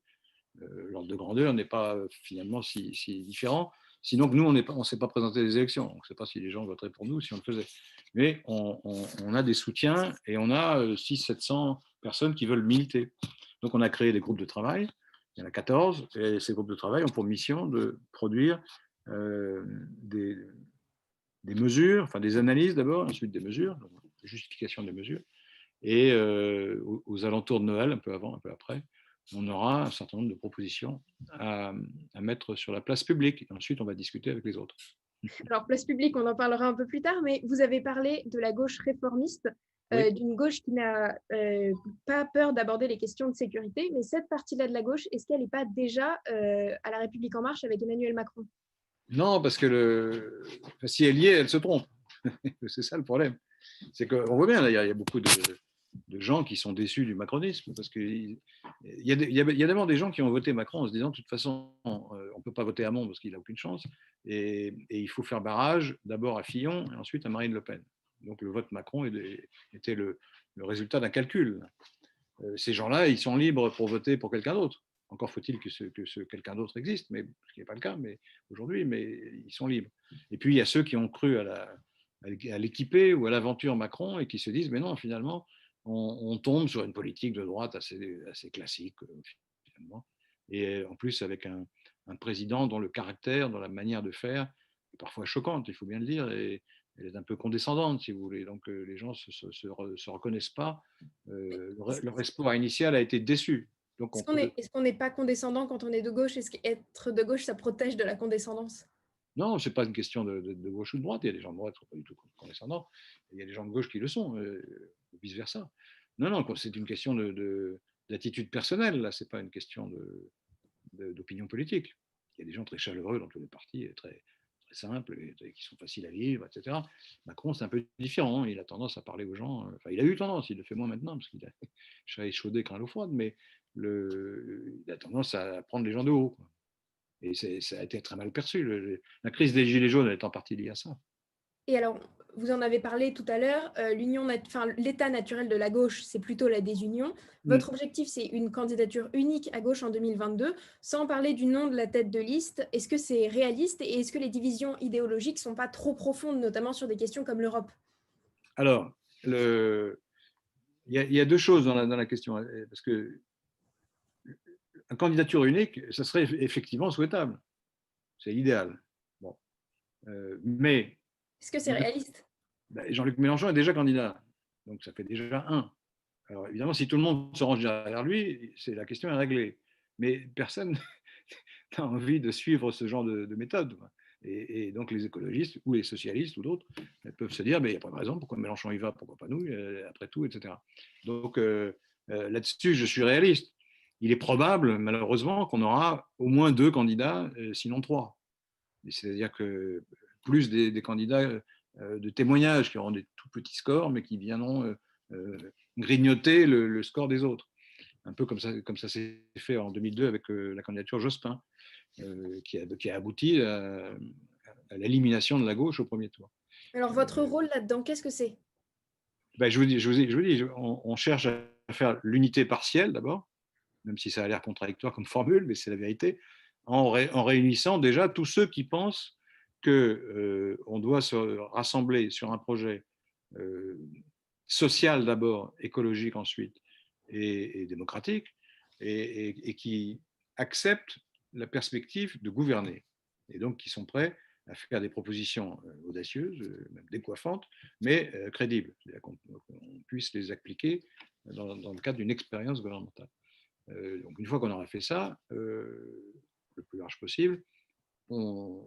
L'ordre de grandeur n'est pas finalement si différent. Sinon, nous, on ne s'est pas présenté des élections. On ne sait pas si les gens voteraient pour nous si on le faisait. Mais on a des soutiens et on a 600-700 personnes qui veulent militer. Donc, on a créé des groupes de travail. Il y en a 14. Et ces groupes de travail ont pour mission de produire des mesures, enfin des analyses d'abord, ensuite des mesures, donc justification des mesures. Et aux alentours de Noël, un peu avant, un peu après, on aura un certain nombre de propositions à mettre sur la place publique. Et ensuite, on va discuter avec les autres. Alors, place publique, on en parlera un peu plus tard, mais vous avez parlé de la gauche réformiste, Oui. d'une gauche qui n'a pas peur d'aborder les questions de sécurité, mais cette partie-là de la gauche, est-ce qu'elle n'est pas déjà à La République En Marche avec Emmanuel Macron? Non, parce que si elle y est, elle se trompe. C'est ça le problème. C'est qu'on voit bien, il y a beaucoup de gens qui sont déçus du macronisme, parce qu'il y a d'abord des gens qui ont voté Macron en se disant de toute façon, on ne peut pas voter Hamon parce qu'il n'a aucune chance, et il faut faire barrage d'abord à Fillon et ensuite à Marine Le Pen. Donc le vote Macron était le résultat d'un calcul. Ces gens-là, ils sont libres pour voter pour quelqu'un d'autre. Encore faut-il que ce quelqu'un d'autre existe, mais, ce qui n'est pas le cas aujourd'hui, mais ils sont libres. Et puis il y a ceux qui ont cru à l'équipée ou à l'aventure Macron et qui se disent mais non, finalement, on tombe sur une politique de droite assez classique, finalement. Et en plus, avec un président dont le caractère, dont la manière de faire est parfois choquante, il faut bien le dire, et elle est un peu condescendante, si vous voulez. Donc les gens ne se reconnaissent pas. Leur espoir initial a été déçu. Est-ce qu'on n'est pas condescendant quand on est de gauche? Est-ce qu'être de gauche, ça protège de la condescendance? Non, ce n'est pas une question de gauche ou de droite. Il y a des gens de droite qui ne sont pas du tout condescendants. Il y a des gens de gauche qui le sont, vice-versa. Non, non, c'est une question d'attitude personnelle. Là, ce n'est pas une question d'opinion politique. Il y a des gens très chaleureux dans tous les partis, très simples, et qui sont faciles à vivre, etc. Macron, c'est un peu différent. Il a tendance à parler aux gens. Enfin, il a eu tendance, il le fait moins maintenant, parce qu'il a échaudé qu'un l'eau froide, mais il a tendance à prendre les gens de haut, quoi. Et ça a été très mal perçu. La crise des Gilets jaunes est en partie liée à ça. Et alors, vous en avez parlé tout à l'heure, l'état naturel de la gauche, c'est plutôt la désunion. Votre objectif, c'est une candidature unique à gauche en 2022, sans parler du nom de la tête de liste. Est-ce que c'est réaliste et est-ce que les divisions idéologiques ne sont pas trop profondes, notamment sur des questions comme l'Europe? Alors, il y a deux choses dans la question, parce que une candidature unique, ça serait effectivement souhaitable. C'est idéal. Bon. Mais est-ce que c'est réaliste? Jean-Luc Mélenchon est déjà candidat, donc ça fait déjà un. Alors évidemment, si tout le monde se range derrière lui, la question est réglée. Mais personne n'a envie de suivre ce genre de méthode. Et donc les écologistes ou les socialistes ou d'autres peuvent se dire, mais il n'y a pas de raison, pourquoi Mélenchon y va, pourquoi pas nous, après tout, etc. Donc là-dessus, je suis réaliste. Il est probable, malheureusement, qu'on aura au moins 2 candidats, sinon 3. C'est-à-dire que plus des candidats de témoignages qui auront des tout petits scores, mais qui viendront grignoter le score des autres. Un peu comme ça s'est fait en 2002 avec la candidature Jospin, qui a abouti à l'élimination de la gauche au premier tour. Alors, votre rôle là-dedans, qu'est-ce que c'est? Je vous dis, on cherche à faire l'unité partielle d'abord, même si ça a l'air contradictoire comme formule, mais c'est la vérité, en réunissant déjà tous ceux qui pensent qu'on doit se rassembler sur un projet social d'abord, écologique ensuite, et démocratique, et qui acceptent la perspective de gouverner, et donc qui sont prêts à faire des propositions audacieuses, même décoiffantes, mais crédibles, c'est-à-dire qu'on puisse les appliquer dans le cadre d'une expérience gouvernementale. Donc une fois qu'on aura fait ça, le plus large possible,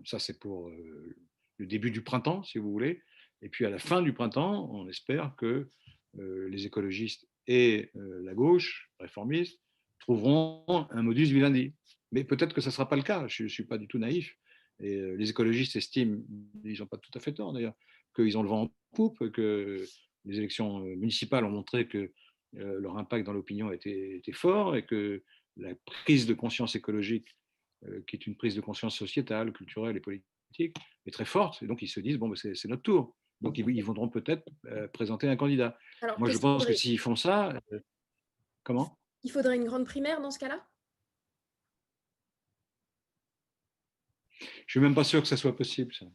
ça c'est pour le début du printemps, si vous voulez, et puis à la fin du printemps, on espère que les écologistes et la gauche réformiste trouveront un modus vivendi. Mais peut-être que ça ne sera pas le cas, je ne suis pas du tout naïf. Et les écologistes estiment, ils n'ont pas tout à fait tort d'ailleurs, qu'ils ont le vent en poupe, que les élections municipales ont montré que leur impact dans l'opinion était fort et que la prise de conscience écologique, qui est une prise de conscience sociétale, culturelle et politique, est très forte. Et donc ils se disent, bon, c'est notre tour. Donc ils voudront peut-être présenter un candidat. Alors, moi, je pense que s'ils font ça, comment? Il faudrait une grande primaire dans ce cas-là? Je ne suis même pas sûr que ça soit possible, ça.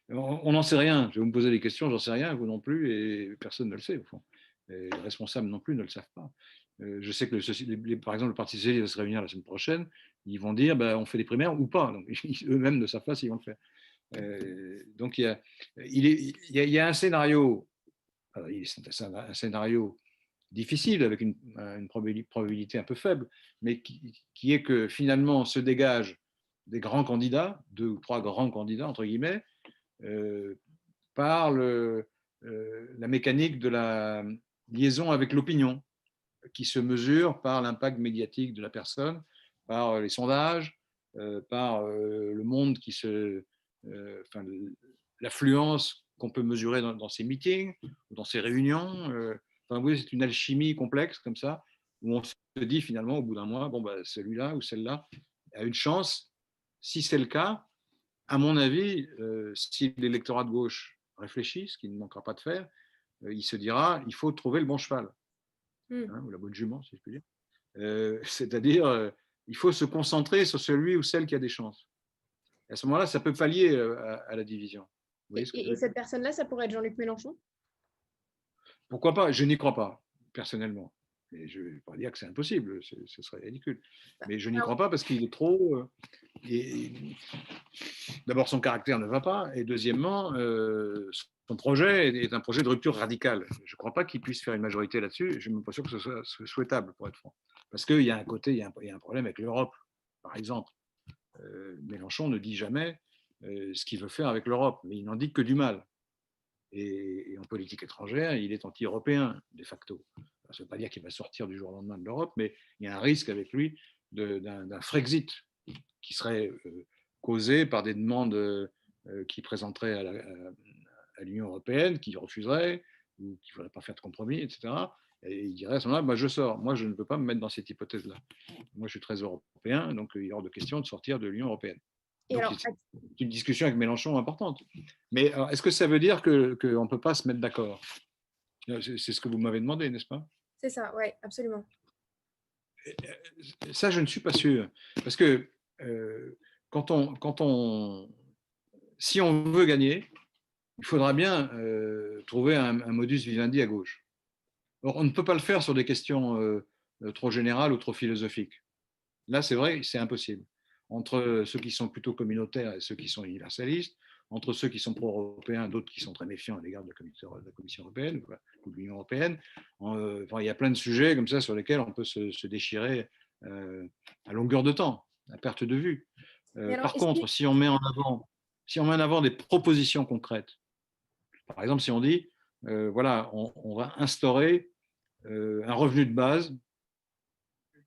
On n'en sait rien. Je vais me poser des questions, j'en sais rien, vous non plus, et personne ne le sait, au fond. Et les responsables non plus ne le savent pas. Je sais que, par exemple, le Parti socialiste va se réunir la semaine prochaine, ils vont dire, on fait des primaires ou pas. Donc, eux-mêmes ne savent pas s'ils vont le faire. Donc, il y a un scénario, c'est un scénario difficile, avec une probabilité un peu faible, mais qui est que finalement se dégagent des grands candidats, 2 ou 3 grands candidats, entre guillemets, par la mécanique de la liaison avec l'opinion, qui se mesure par l'impact médiatique de la personne, par les sondages, par le monde l'affluence qu'on peut mesurer dans ces meetings, dans ces réunions. Oui, c'est une alchimie complexe comme ça, où on se dit finalement au bout d'un mois, celui-là ou celle-là a une chance. Si c'est le cas, à mon avis, si l'électorat de gauche réfléchit, ce qu'il ne manquera pas de faire, il se dira, il faut trouver le bon cheval, ou la bonne jument, si je puis dire. C'est-à-dire, il faut se concentrer sur celui ou celle qui a des chances. Et à ce moment-là, ça peut pallier à la division. Et cette personne-là, ça pourrait être Jean-Luc Mélenchon? Pourquoi pas? Je n'y crois pas, personnellement. Et je ne vais pas dire que c'est impossible, ce serait ridicule. Mais je n'y crois pas parce qu'il est trop... D'abord, son caractère ne va pas. Et deuxièmement, son projet est un projet de rupture radicale. Je ne crois pas qu'il puisse faire une majorité là-dessus. Je ne suis même pas sûr que ce soit souhaitable, pour être franc. Parce qu'il y a il y a un problème avec l'Europe, par exemple. Mélenchon ne dit jamais ce qu'il veut faire avec l'Europe, mais il n'en dit que du mal. Et en politique étrangère, il est anti-européen, de facto. Ça ne veut pas dire qu'il va sortir du jour au lendemain de l'Europe, mais il y a un risque avec lui d'un Frexit qui serait causé par des demandes qu'il présenterait à l'Union européenne, qu'il refuserait, ou qu'il ne faudrait pas faire de compromis, etc. Et il dirait à ce moment-là, bah, je sors. Moi, je ne peux pas me mettre dans cette hypothèse-là. Moi, je suis très européen, donc il est hors de question de sortir de l'Union européenne. Et Donc, alors, c'est une discussion avec Mélenchon importante. Mais est-ce que ça veut dire qu'on ne peut pas se mettre d'accord? C'est ce que vous m'avez demandé, n'est-ce pas? c'est ça, ouais, absolument. Ça, je ne suis pas sûr. Parce que si on veut gagner, il faudra bien trouver un modus vivendi à gauche. Or, on ne peut pas le faire sur des questions trop générales ou trop philosophiques. Là, c'est vrai, c'est impossible. Entre ceux qui sont plutôt communautaires et ceux qui sont universalistes, entre ceux qui sont pro-européens, d'autres qui sont très méfiants à l'égard de la Commission européenne ou de l'Union européenne. Il y a plein de sujets comme ça sur lesquels on peut se déchirer à longueur de temps, à perte de vue. Alors, Par contre, si on met en avant des propositions concrètes, par exemple, si on dit, voilà, on va instaurer un revenu de base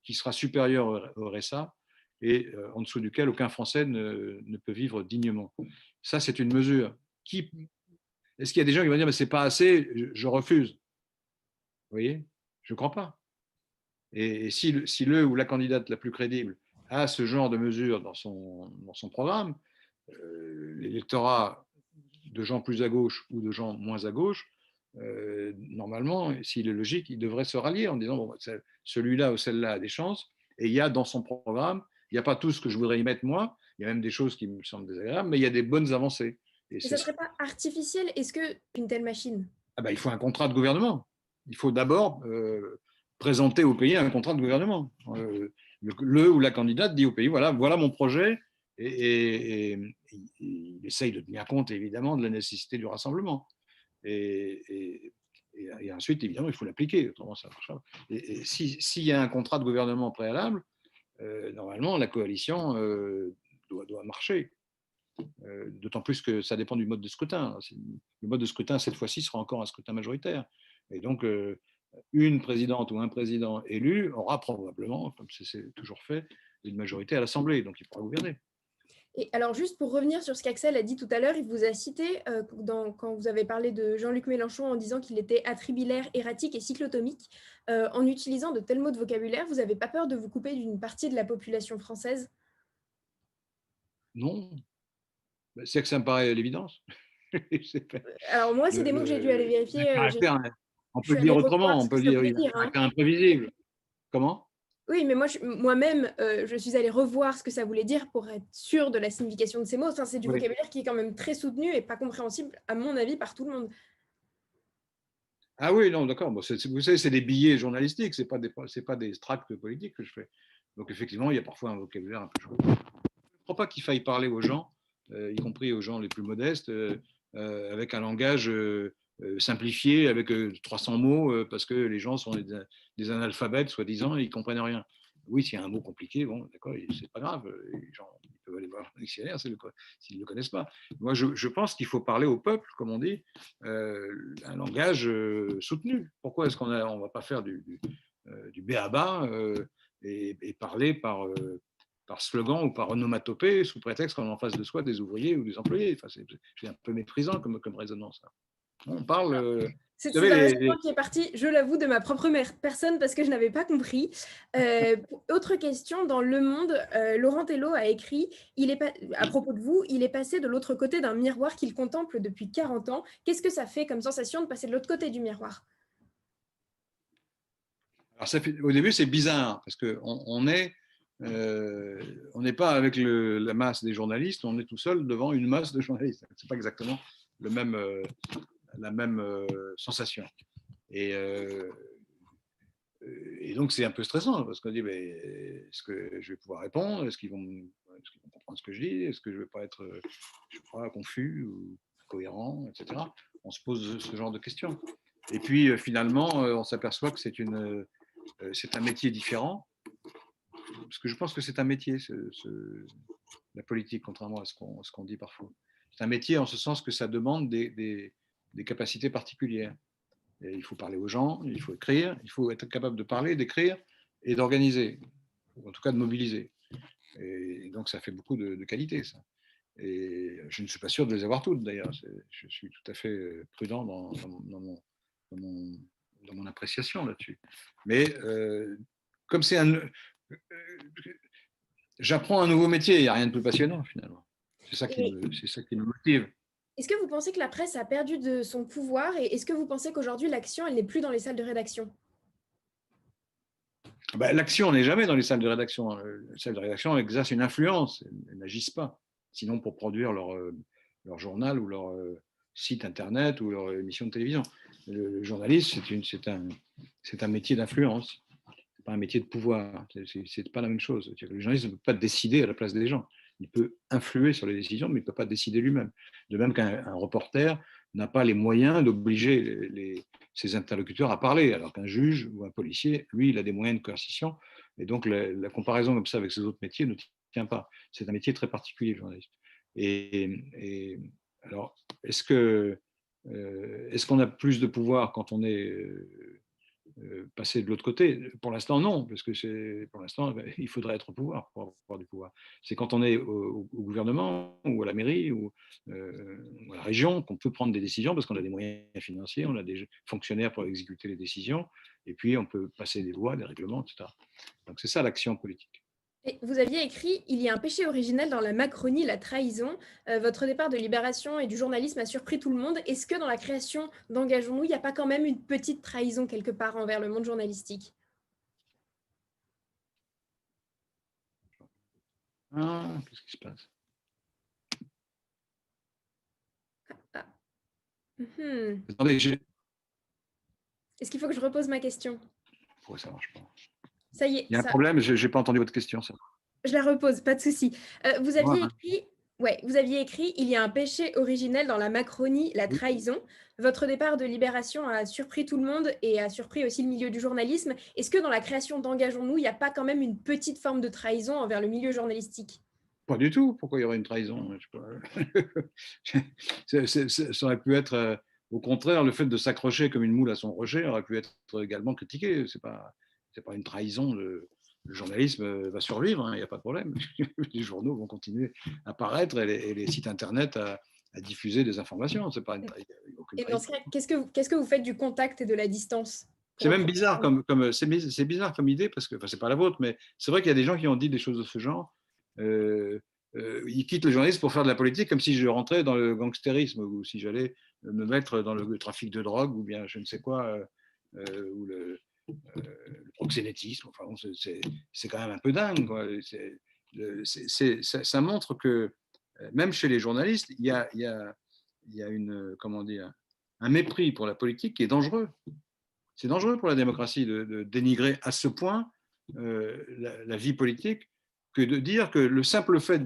qui sera supérieur au RSA et en dessous duquel aucun Français ne peut vivre dignement. Ça, c'est une mesure. Est-ce qu'il y a des gens qui vont dire, mais c'est pas assez, je refuse? Vous voyez? Je ne crois pas. Et si le ou la candidate la plus crédible a ce genre de mesure dans son programme, l'électorat de gens plus à gauche ou de gens moins à gauche, normalement, s'il est logique, il devrait se rallier en disant, bon, celui-là ou celle-là a des chances, et il y a dans son programme, il n'y a pas tout ce que je voudrais y mettre moi, il y a même des choses qui me semblent désagréables, mais il y a des bonnes avancées. Et ça ne serait pas artificiel? Est-ce qu'une telle machine? Il faut un contrat de gouvernement. Il faut d'abord présenter au pays un contrat de gouvernement. Le ou la candidate dit au pays, voilà mon projet, et il essaye de tenir compte évidemment de la nécessité du rassemblement. Et ensuite, évidemment, il faut l'appliquer, autrement ça marche pas. Et s'il y a un contrat de gouvernement préalable, normalement, la coalition doit marcher. D'autant plus que ça dépend du mode de scrutin. Le mode de scrutin, cette fois-ci, sera encore un scrutin majoritaire. Et donc, une présidente ou un président élu aura probablement, comme c'est toujours fait, une majorité à l'Assemblée, donc il pourra gouverner. Et alors, juste pour revenir sur ce qu'Axel a dit tout à l'heure, il vous a cité, quand vous avez parlé de Jean-Luc Mélenchon en disant qu'il était atribilaire, erratique et cyclotomique, en utilisant de tels mots de vocabulaire, vous n'avez pas peur de vous couper d'une partie de la population française? Non, c'est que ça me paraît l'évidence. Alors moi, c'est des mots que j'ai dû aller vérifier. On peut le dire autrement, on peut dire un caractère imprévisible. Comment? Oui, mais moi-même, je suis allée revoir ce que ça voulait dire pour être sûre de la signification de ces mots. Enfin, c'est du vocabulaire qui est quand même très soutenu et pas compréhensible, à mon avis, par tout le monde. Ah oui, non, d'accord. Bon, vous savez, c'est des billets journalistiques, c'est pas des tracts politiques que je fais. Donc effectivement, il y a parfois un vocabulaire un peu chaud. Je ne crois pas qu'il faille parler aux gens, y compris aux gens les plus modestes, avec un langage simplifié, avec 300 mots, parce que les gens sont des analphabètes, soi-disant, et ils ne comprennent rien. Oui, s'il y a un mot compliqué, bon, d'accord, c'est pas grave. Les gens ils peuvent aller voir le dictionnaire s'ils ne le connaissent pas. Moi, je pense qu'il faut parler au peuple, comme on dit, un langage soutenu. Pourquoi est-ce qu'on ne va pas faire du b.a.-ba et parler par slogan ou par onomatopée sous prétexte qu'on a en face de soi des ouvriers ou des employés? Enfin, c'est un peu méprisant comme raisonnement, ça. On parle. C'est un raisonnement qui est parti, je l'avoue, de ma propre personne parce que je n'avais pas compris. Autre question, dans Le Monde, Laurent Tello a écrit, à propos de vous, il est passé de l'autre côté d'un miroir qu'il contemple depuis 40 ans. Qu'est-ce que ça fait comme sensation de passer de l'autre côté du miroir? Alors au début, c'est bizarre parce qu'on n'est pas avec la masse des journalistes, on est tout seul devant une masse de journalistes. Ce n'est pas exactement la même sensation. Et donc, c'est un peu stressant parce qu'on dit, est-ce que je vais pouvoir répondre? Est-ce qu'ils vont comprendre ce que je dis? Est-ce que je ne vais pas être, je sais pas, confus ou cohérent, etc. On se pose ce genre de questions. Et puis, finalement, on s'aperçoit que c'est un métier différent. Parce que je pense que c'est un métier, la politique, contrairement à ce qu'on dit parfois. C'est un métier en ce sens que ça demande des capacités particulières. Et il faut parler aux gens, il faut écrire, il faut être capable de parler, d'écrire et d'organiser, ou en tout cas de mobiliser. Et donc ça fait beaucoup de qualités, ça. Et je ne suis pas sûr de les avoir toutes, d'ailleurs. Je suis tout à fait prudent dans mon dans mon appréciation là-dessus. Mais comme j'apprends un nouveau métier, il n'y a rien de plus passionnant finalement. C'est ça qui me motive. Est-ce que vous pensez que la presse a perdu de son pouvoir et est-ce que vous pensez qu'aujourd'hui, l'action, elle n'est plus dans les salles de rédaction? L'action n'est jamais dans les salles de rédaction. Les salles de rédaction exercent une influence, elles n'agissent pas. Sinon, pour produire leur journal ou leur site internet ou leur émission de télévision. Le journaliste, c'est un métier d'influence. Ce n'est pas un métier de pouvoir. Ce n'est pas la même chose. Le journaliste ne peut pas décider à la place des gens. Il peut influer sur les décisions, mais il ne peut pas décider lui-même. De même qu'un reporter n'a pas les moyens d'obliger ses interlocuteurs à parler, alors qu'un juge ou un policier, lui, il a des moyens de coercition. Et donc, la comparaison comme ça avec ces autres métiers ne tient pas. C'est un métier très particulier, le journaliste. Et alors, est-ce qu'on a plus de pouvoir quand on est passer de l'autre côté? Pour l'instant, non, parce que pour l'instant, il faudrait être au pouvoir pour avoir du pouvoir. C'est quand on est au gouvernement ou à la mairie ou à la région qu'on peut prendre des décisions parce qu'on a des moyens financiers, on a des fonctionnaires pour exécuter les décisions, et puis on peut passer des lois, des règlements, etc. Donc c'est ça l'action politique. Et vous aviez écrit « Il y a un péché originel dans la Macronie, la trahison ». Votre départ de Libération et du journalisme a surpris tout le monde. Est-ce que dans la création d'Engageons-nous, il n'y a pas quand même une petite trahison quelque part envers le monde journalistique? Qu'est-ce qui se passe? Attendez, Est-ce qu'il faut que je repose ma question? Pourquoi ça ne marche pas? Ça y est. Il y a un problème, je n'ai pas entendu votre question. Ça. Je la repose, pas de souci. Vous aviez écrit « Il y a un péché originel dans la Macronie, la trahison ». Votre départ de Libération a surpris tout le monde et a surpris aussi le milieu du journalisme. Est-ce que dans la création d'Engageons-nous, il n'y a pas quand même une petite forme de trahison envers le milieu journalistique? Pas du tout. Pourquoi il y aurait une trahison? Ça aurait pu être, au contraire, le fait de s'accrocher comme une moule à son rocher aurait pu être également critiqué. C'est pas une trahison. Le journalisme va survivre, il n'y a pas de problème. Les journaux vont continuer à paraître et les sites internet à diffuser des informations. C'est pas et dans ce cas, qu'est-ce que vous faites du contact et de la distance? C'est même bizarre c'est bizarre comme idée parce que c'est pas la vôtre, mais c'est vrai qu'il y a des gens qui ont dit des choses de ce genre. Ils quittent le journalisme pour faire de la politique comme si je rentrais dans le gangstérisme ou si j'allais me mettre dans le trafic de drogue ou bien je ne sais quoi ou le proxénétisme. Enfin, c'est quand même un peu dingue, quoi. Ça montre que même chez les journalistes, il y a un mépris pour la politique qui est dangereux. C'est dangereux pour la démocratie de dénigrer à ce point la vie politique que de dire que le simple fait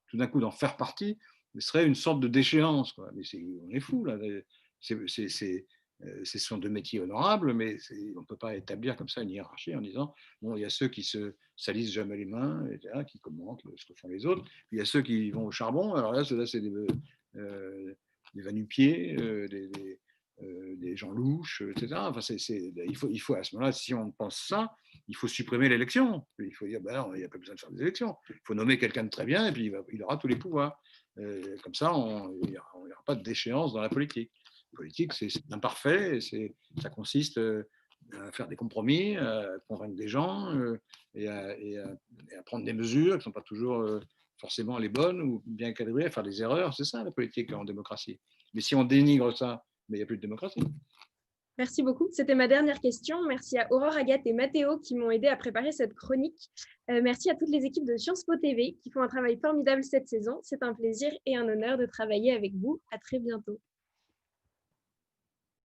tout d'un coup d'en faire partie serait une sorte de déchéance, quoi. Mais on est fou là. Ce sont deux métiers honorables, mais on ne peut pas établir comme ça une hiérarchie en disant bon, il y a ceux qui se salissent jamais les mains, etc., qui commentent ce que font les autres, puis il y a ceux qui vont au charbon. Alors là, c'est des va-nu-pieds, des gens louches, etc. Enfin, il faut à ce moment-là, si on pense ça, il faut supprimer l'élection. Il faut dire non, il n'y a pas besoin de faire des élections. Il faut nommer quelqu'un de très bien et puis il aura tous les pouvoirs. Comme ça, il n'y aura pas de déchéance dans la politique. La politique, c'est imparfait, ça consiste à faire des compromis, à convaincre des gens et à prendre des mesures qui ne sont pas toujours forcément les bonnes ou bien calibrées, à faire des erreurs. C'est ça la politique en démocratie. Mais si on dénigre ça, il n'y a plus de démocratie. Merci beaucoup. C'était ma dernière question. Merci à Aurore, Agathe et Mathéo qui m'ont aidé à préparer cette chronique. Merci à toutes les équipes de Sciences Po TV qui font un travail formidable cette saison. C'est un plaisir et un honneur de travailler avec vous. À très bientôt.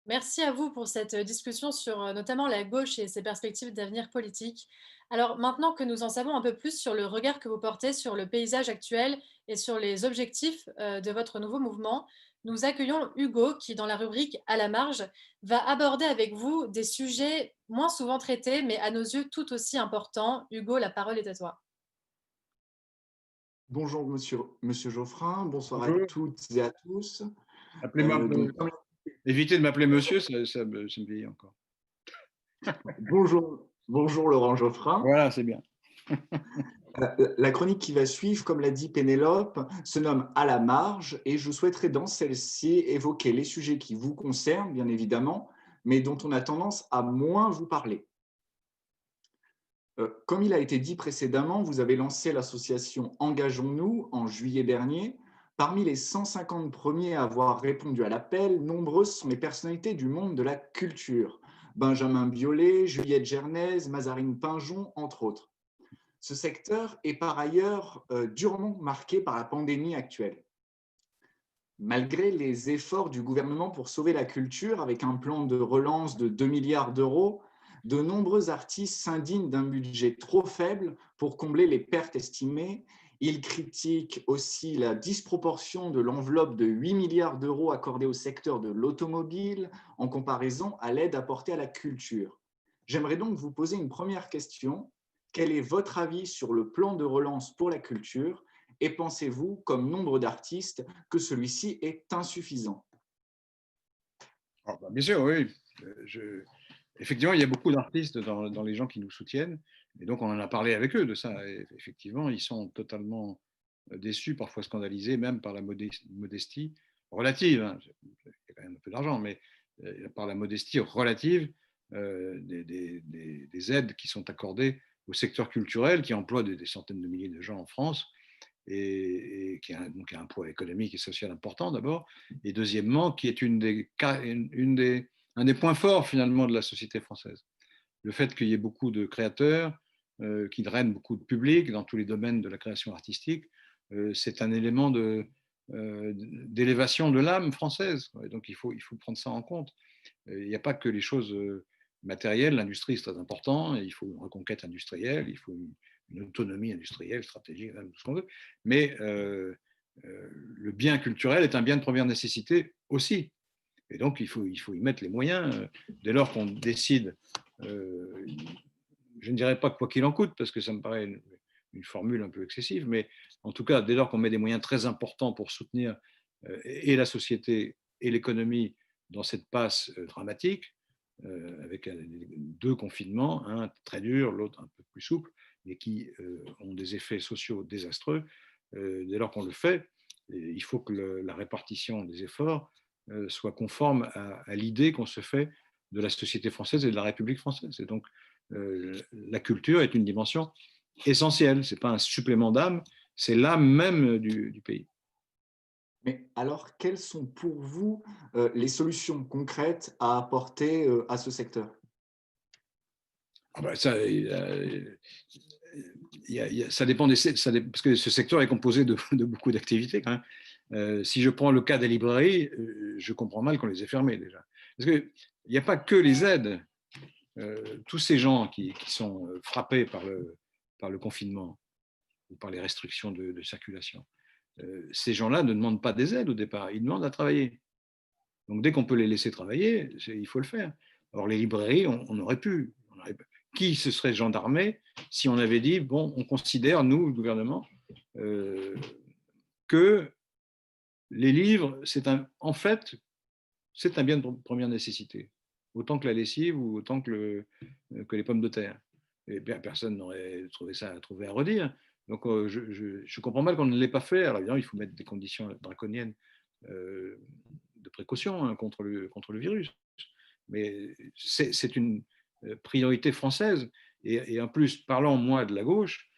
Merci à vous pour cette discussion sur notamment la gauche et ses perspectives d'avenir politique. Alors maintenant que nous en savons un peu plus sur le regard que vous portez sur le paysage actuel et sur les objectifs de votre nouveau mouvement, nous accueillons Hugo qui, dans la rubrique « À la marge », va aborder avec vous des sujets moins souvent traités, mais à nos yeux tout aussi importants. Hugo, la parole est à toi. Bonjour, monsieur Geoffrin. Bonsoir à toutes et à tous. Évitez de m'appeler monsieur, ça me vieillit encore. Bonjour Laurent Geoffrin. Voilà, c'est bien. La chronique qui va suivre, comme l'a dit Pénélope, se nomme « À la marge » et je souhaiterais dans celle-ci évoquer les sujets qui vous concernent, bien évidemment, mais dont on a tendance à moins vous parler. Comme il a été dit précédemment, vous avez lancé l'association Engageons-nous en juillet dernier. Parmi les 150 premiers à avoir répondu à l'appel, nombreuses sont les personnalités du monde de la culture. Benjamin Biolay, Juliette Gernez, Mazarine Pinjon, entre autres. Ce secteur est par ailleurs durement marqué par la pandémie actuelle. Malgré les efforts du gouvernement pour sauver la culture, avec un plan de relance de 2 milliards d'euros, de nombreux artistes s'indignent d'un budget trop faible pour combler les pertes estimées. Ils critiquent aussi la disproportion de l'enveloppe de 8 milliards d'euros accordée au secteur de l'automobile en comparaison à l'aide apportée à la culture. J'aimerais donc vous poser une première question. Quel est votre avis sur le plan de relance pour la culture et pensez-vous, comme nombre d'artistes, que celui-ci est insuffisant? Bien sûr, oui. Effectivement, il y a beaucoup d'artistes dans les gens qui nous soutiennent, et donc on en a parlé avec eux de ça. Et effectivement, ils sont totalement déçus, parfois scandalisés, même par la modestie relative. Hein. Il y a quand même un peu d'argent, mais par la modestie relative des aides qui sont accordées au secteur culturel, qui emploie des centaines de milliers de gens en France, et qui a donc un poids économique et social important d'abord, et deuxièmement, qui est un des points forts finalement de la société française. Le fait qu'il y ait beaucoup de créateurs, qui drainent beaucoup de public dans tous les domaines de la création artistique, c'est un élément d'élévation de l'âme française. Et donc il faut prendre ça en compte. Il n'y a pas que les choses matérielles, l'industrie c'est très important, il faut une reconquête industrielle, il faut une autonomie industrielle, stratégique, tout ce qu'on veut, mais le bien culturel est un bien de première nécessité aussi. Et donc, il faut y mettre les moyens. Dès lors qu'on décide, je ne dirais pas quoi qu'il en coûte, parce que ça me paraît une formule un peu excessive, mais en tout cas, dès lors qu'on met des moyens très importants pour soutenir et la société et l'économie dans cette passe dramatique, avec 2 confinements, un très dur, l'autre un peu plus souple, mais qui ont des effets sociaux désastreux, dès lors qu'on le fait, il faut que la répartition des efforts soit conforme à l'idée qu'on se fait de la société française et de la République française. Et donc, la culture est une dimension essentielle. Ce n'est pas un supplément d'âme, c'est l'âme même du pays. Mais alors, quelles sont pour vous les solutions concrètes à apporter à ce secteur? Ça dépend parce que ce secteur est composé de beaucoup d'activités quand même. Si je prends le cas des librairies, je comprends mal qu'on les ait fermées déjà. Parce qu'il n'y a pas que les aides. Tous ces gens qui sont frappés par le confinement ou par les restrictions de circulation, ces gens-là ne demandent pas des aides au départ, ils demandent à travailler. Donc dès qu'on peut les laisser travailler, il faut le faire. Alors les librairies, on aurait pu. Qui se serait gendarmé si on avait dit, bon, on considère, nous, le gouvernement, que les livres, en fait, c'est un bien de première nécessité, autant que la lessive ou autant que les pommes de terre. Et bien, personne n'aurait trouvé à redire. Donc, je comprends mal qu'on ne l'ait pas fait. Alors, évidemment, il faut mettre des conditions draconiennes de précaution hein, contre le virus. Mais c'est une priorité française. Et en plus, parlant, moi, de la gauche,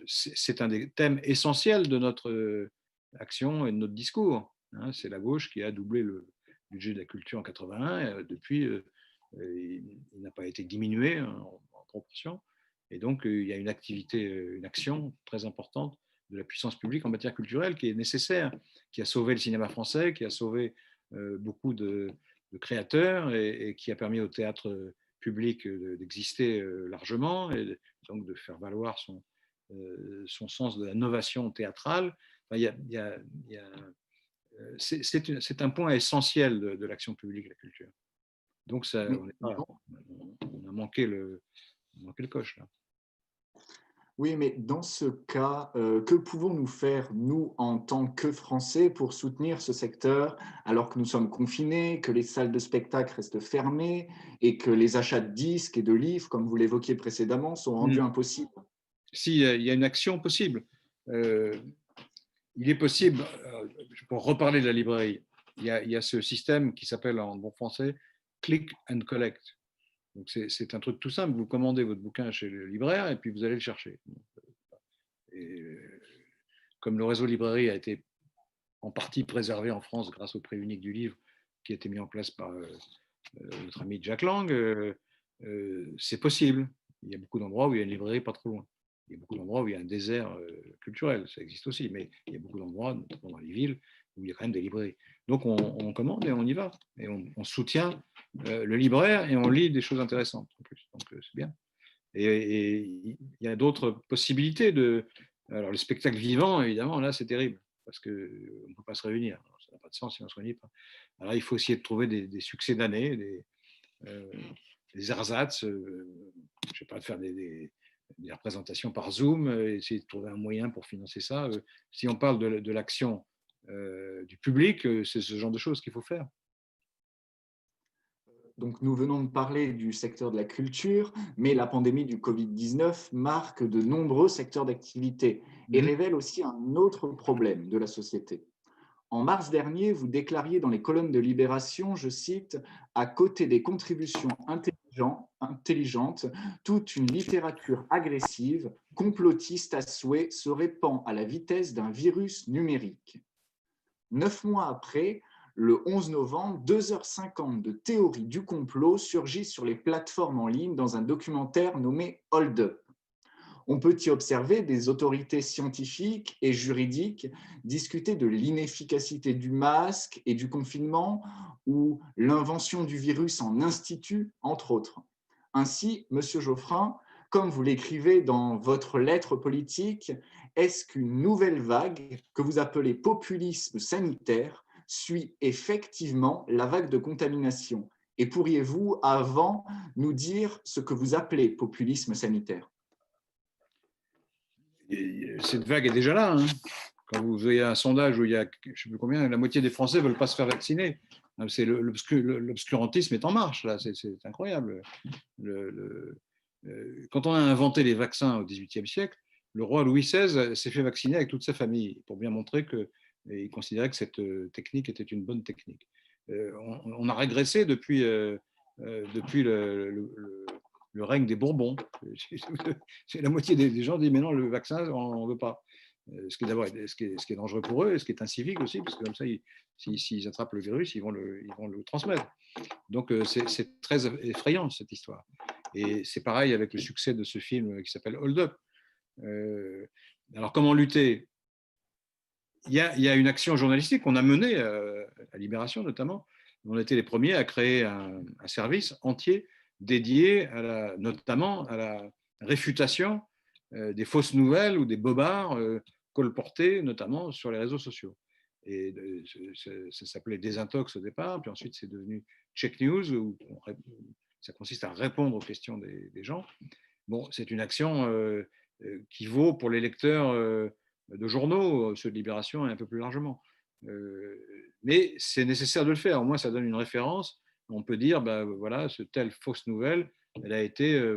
c'est un des thèmes essentiels de notre action et de notre discours. Hein. C'est la gauche qui a doublé le budget de la culture en 81. Depuis, il n'a pas été diminué en proportion. Et donc, il y a une action très importante de la puissance publique en matière culturelle qui est nécessaire, qui a sauvé le cinéma français, qui a sauvé beaucoup de créateurs et qui a permis au théâtre public d'exister largement et donc de faire valoir son sens de la novation théâtrale. Enfin, c'est un point essentiel de l'action publique, la culture. Donc, on a manqué le coche là. Oui, mais dans ce cas, que pouvons-nous faire, nous, en tant que Français, pour soutenir ce secteur alors que nous sommes confinés, que les salles de spectacle restent fermées et que les achats de disques et de livres, comme vous l'évoquiez précédemment, sont rendus impossibles? Si, il y a une action possible. Il est possible, pour reparler de la librairie, il y a ce système qui s'appelle en bon français click and collect. Donc c'est un truc tout simple, vous commandez votre bouquin chez le libraire et puis vous allez le chercher. Et comme le réseau librairie a été en partie préservé en France grâce au prix unique du livre qui a été mis en place par notre ami Jack Lang, c'est possible. Il y a beaucoup d'endroits où il y a une librairie pas trop loin. Il y a beaucoup d'endroits où il y a un désert culturel, ça existe aussi, mais il y a beaucoup d'endroits, notamment dans les villes, où il y a quand même des librairies. Donc on commande et on y va. Et on soutient le libraire et on lit des choses intéressantes en plus. Donc c'est bien. Et il y a d'autres possibilités de. Alors le spectacle vivant, évidemment, là c'est terrible, parce qu'on ne peut pas se réunir. Alors, ça n'a pas de sens si on ne se réunit pas. Alors il faut essayer de trouver des succès d'année, des ersatz, je ne sais pas, de faire des représentations par Zoom, essayer de trouver un moyen pour financer ça. Si on parle de l'action du public, c'est ce genre de choses qu'il faut faire. Donc, nous venons de parler du secteur de la culture, mais la pandémie du Covid-19 marque de nombreux secteurs d'activité et révèle aussi un autre problème de la société. En mars dernier, vous déclariez dans les colonnes de Libération, je cite, « À côté des contributions intelligentes, toute une littérature agressive, complotiste à souhait, se répand à la vitesse d'un virus numérique. » 9 mois après, le 11 novembre, 2h50 de théorie du complot surgit sur les plateformes en ligne dans un documentaire nommé Hold Up. On peut y observer des autorités scientifiques et juridiques discuter de l'inefficacité du masque et du confinement ou l'invention du virus en institut, entre autres. Ainsi, M. Geoffrin, comme vous l'écrivez dans votre lettre politique, est-ce qu'une nouvelle vague que vous appelez populisme sanitaire suit effectivement la vague de contamination? Et pourriez-vous, avant, nous dire ce que vous appelez populisme sanitaire? Cette vague est déjà là. Hein. Quand vous voyez un sondage où il y a, je ne sais plus combien, la moitié des Français ne veulent pas se faire vacciner. L'obscurantisme est en marche, là, c'est incroyable. Quand on a inventé les vaccins au XVIIIe siècle, le roi Louis XVI s'est fait vacciner avec toute sa famille pour bien montrer qu'il considérait que cette technique était une bonne technique. On a régressé depuis le règne des Bourbons. C'est la moitié des gens disent mais non, le vaccin, on ne veut pas. Ce qui est dangereux pour eux et ce qui est incivique aussi, parce que comme ça, s'ils attrapent le virus, ils vont le transmettre. Donc c'est très effrayant cette histoire. Et c'est pareil avec le succès de ce film qui s'appelle Hold Up. Alors comment lutter? Il y a une action journalistique qu'on a menée à Libération notamment. On était les premiers à créer un service entier dédié notamment à la réfutation des fausses nouvelles ou des bobards colportés notamment sur les réseaux sociaux. Et ça s'appelait Désintox au départ, puis ensuite c'est devenu Check News, où ça consiste à répondre aux questions des gens. Bon, c'est une action qui vaut pour les lecteurs de journaux, ceux de Libération et un peu plus largement. Mais c'est nécessaire de le faire, au moins ça donne une référence. On peut dire, ben voilà, telle fausse nouvelle, elle a été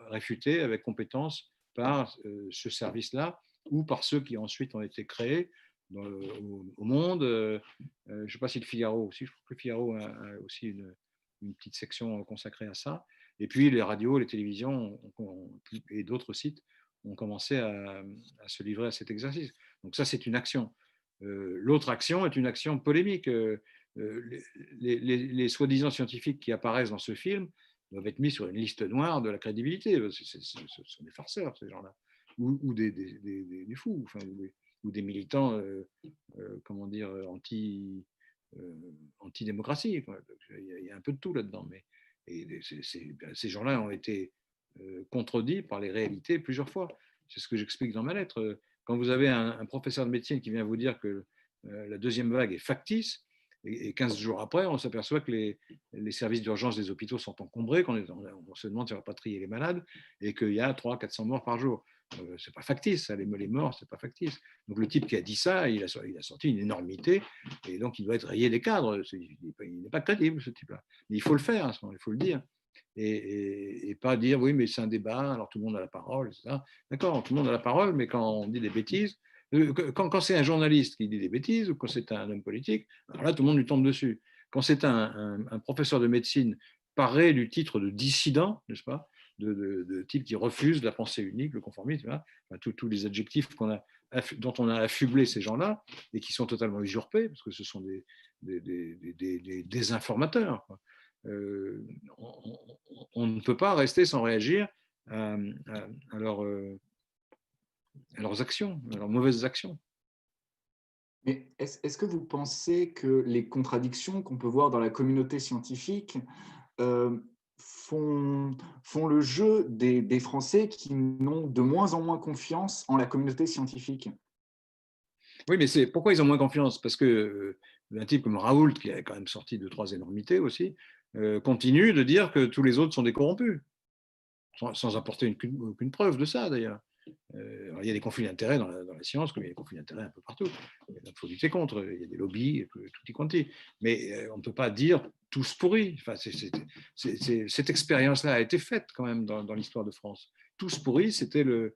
réfutée avec compétence par ce service-là ou par ceux qui ensuite ont été créés au Monde. Je ne sais pas si le Figaro aussi, je crois que le Figaro a aussi une petite section consacrée à ça. Et puis les radios, les télévisions et d'autres sites ont commencé à se livrer à cet exercice. Donc ça, c'est une action. L'autre action est une action polémique. Les soi-disant scientifiques qui apparaissent dans ce film doivent être mis sur une liste noire de la crédibilité. Ce sont des farceurs, ces gens-là, ou des fous, enfin, ou des militants, comment dire, anti-démocratie. Il y a un peu de tout là-dedans. Mais ces gens-là ont été contredits par les réalités plusieurs fois. C'est ce que j'explique dans ma lettre. Quand vous avez un professeur de médecine qui vient vous dire que la deuxième vague est factice, et 15 jours après, on s'aperçoit que les services d'urgence des hôpitaux sont encombrés, qu'on se demande si on va pas trier les malades, et qu'il y a 300-400 morts par jour. C'est pas factice, ça, les morts, c'est pas factice. Donc le type qui a dit ça, il a sorti une énormité, et donc il doit être rayé des cadres. Il n'est pas crédible, ce type-là. Mais il faut le faire, à ce moment, il faut le dire. Et pas dire, oui, mais c'est un débat, alors tout le monde a la parole, etc. D'accord, tout le monde a la parole, mais quand on dit des bêtises, quand c'est un journaliste qui dit des bêtises ou quand c'est un homme politique, alors là, tout le monde lui tombe dessus. quand c'est un professeur de médecine paré du titre de dissident, n'est-ce pas, de type qui refuse la pensée unique, le conformisme, enfin, tous les adjectifs dont on a affublé ces gens-là et qui sont totalement usurpés parce que ce sont des désinformateurs. On ne peut pas rester sans réagir à leurs actions, à leurs mauvaises actions. Mais est-ce que vous pensez que les contradictions qu'on peut voir dans la communauté scientifique font le jeu des Français qui n'ont de moins en moins confiance en la communauté scientifique? Oui, mais pourquoi ils ont moins confiance? Parce que un type comme Raoult, qui a quand même sorti 2-3 énormités aussi, continue de dire que tous les autres sont des corrompus, sans apporter aucune preuve de ça d'ailleurs. Il y a des conflits d'intérêts dans la science, comme il y a des conflits d'intérêts un peu partout. Il faut lutter contre, il y a des lobbies, tout y quanti. Mais on ne peut pas dire tous pourris. Enfin, cette expérience-là a été faite quand même dans l'histoire de France. Tous pourris, c'était le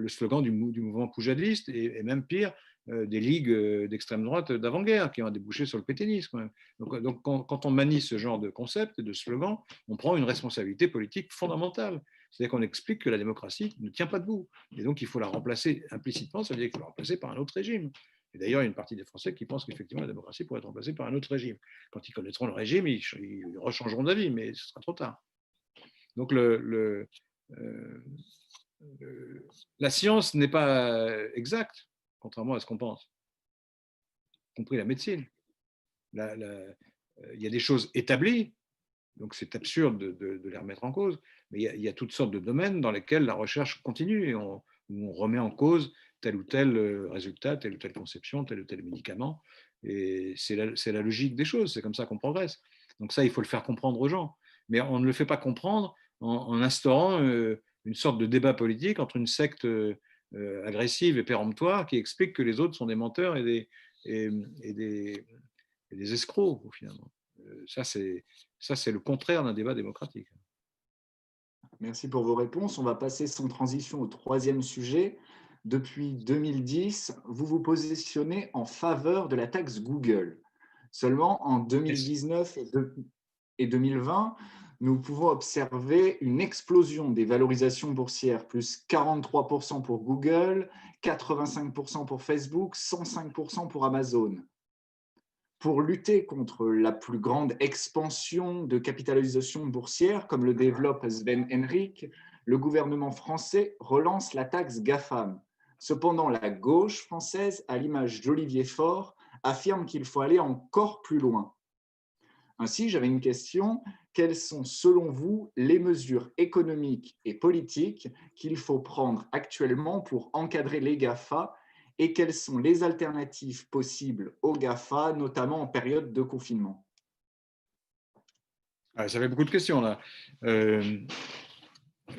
slogan du mouvement poujadiste, et même pire, des ligues d'extrême droite d'avant-guerre qui ont débouché sur le pétainisme. Donc quand on manie ce genre de concept et de slogan, on prend une responsabilité politique fondamentale. C'est-à-dire qu'on explique que la démocratie ne tient pas debout. Et donc, il faut la remplacer implicitement, ça veut dire qu'il faut la remplacer par un autre régime. Et d'ailleurs, il y a une partie des Français qui pensent qu'effectivement, la démocratie pourrait être remplacée par un autre régime. Quand ils connaîtront le régime, ils rechangeront d'avis, mais ce sera trop tard. Donc, la science n'est pas exacte, contrairement à ce qu'on pense, y compris la médecine. Il y a des choses établies, donc c'est absurde de les remettre en cause, mais il y a toutes sortes de domaines dans lesquels la recherche continue et où on remet en cause tel ou tel résultat, telle ou telle conception, tel ou tel médicament. Et c'est la logique des choses, c'est comme ça qu'on progresse. Donc ça, il faut le faire comprendre aux gens. Mais on ne le fait pas comprendre en instaurant une sorte de débat politique entre une secte agressive et péremptoire qui explique que les autres sont des menteurs et des escrocs, finalement. Ça, c'est le contraire d'un débat démocratique. Merci pour vos réponses. On va passer sans transition au troisième sujet. Depuis 2010, vous vous positionnez en faveur de la taxe Google. Seulement en 2019 et 2020, nous pouvons observer une explosion des valorisations boursières, plus 43% pour Google, 85% pour Facebook, 105% pour Amazon. Pour lutter contre la plus grande expansion de capitalisation boursière, comme le développe Sven Henrik, le gouvernement français relance la taxe GAFAM. Cependant, la gauche française, à l'image d'Olivier Faure, affirme qu'il faut aller encore plus loin. Ainsi, j'avais une question. Quelles sont, selon vous, les mesures économiques et politiques qu'il faut prendre actuellement pour encadrer les GAFA et quelles sont les alternatives possibles aux GAFA, notamment en période de confinement? Ça fait beaucoup de questions là.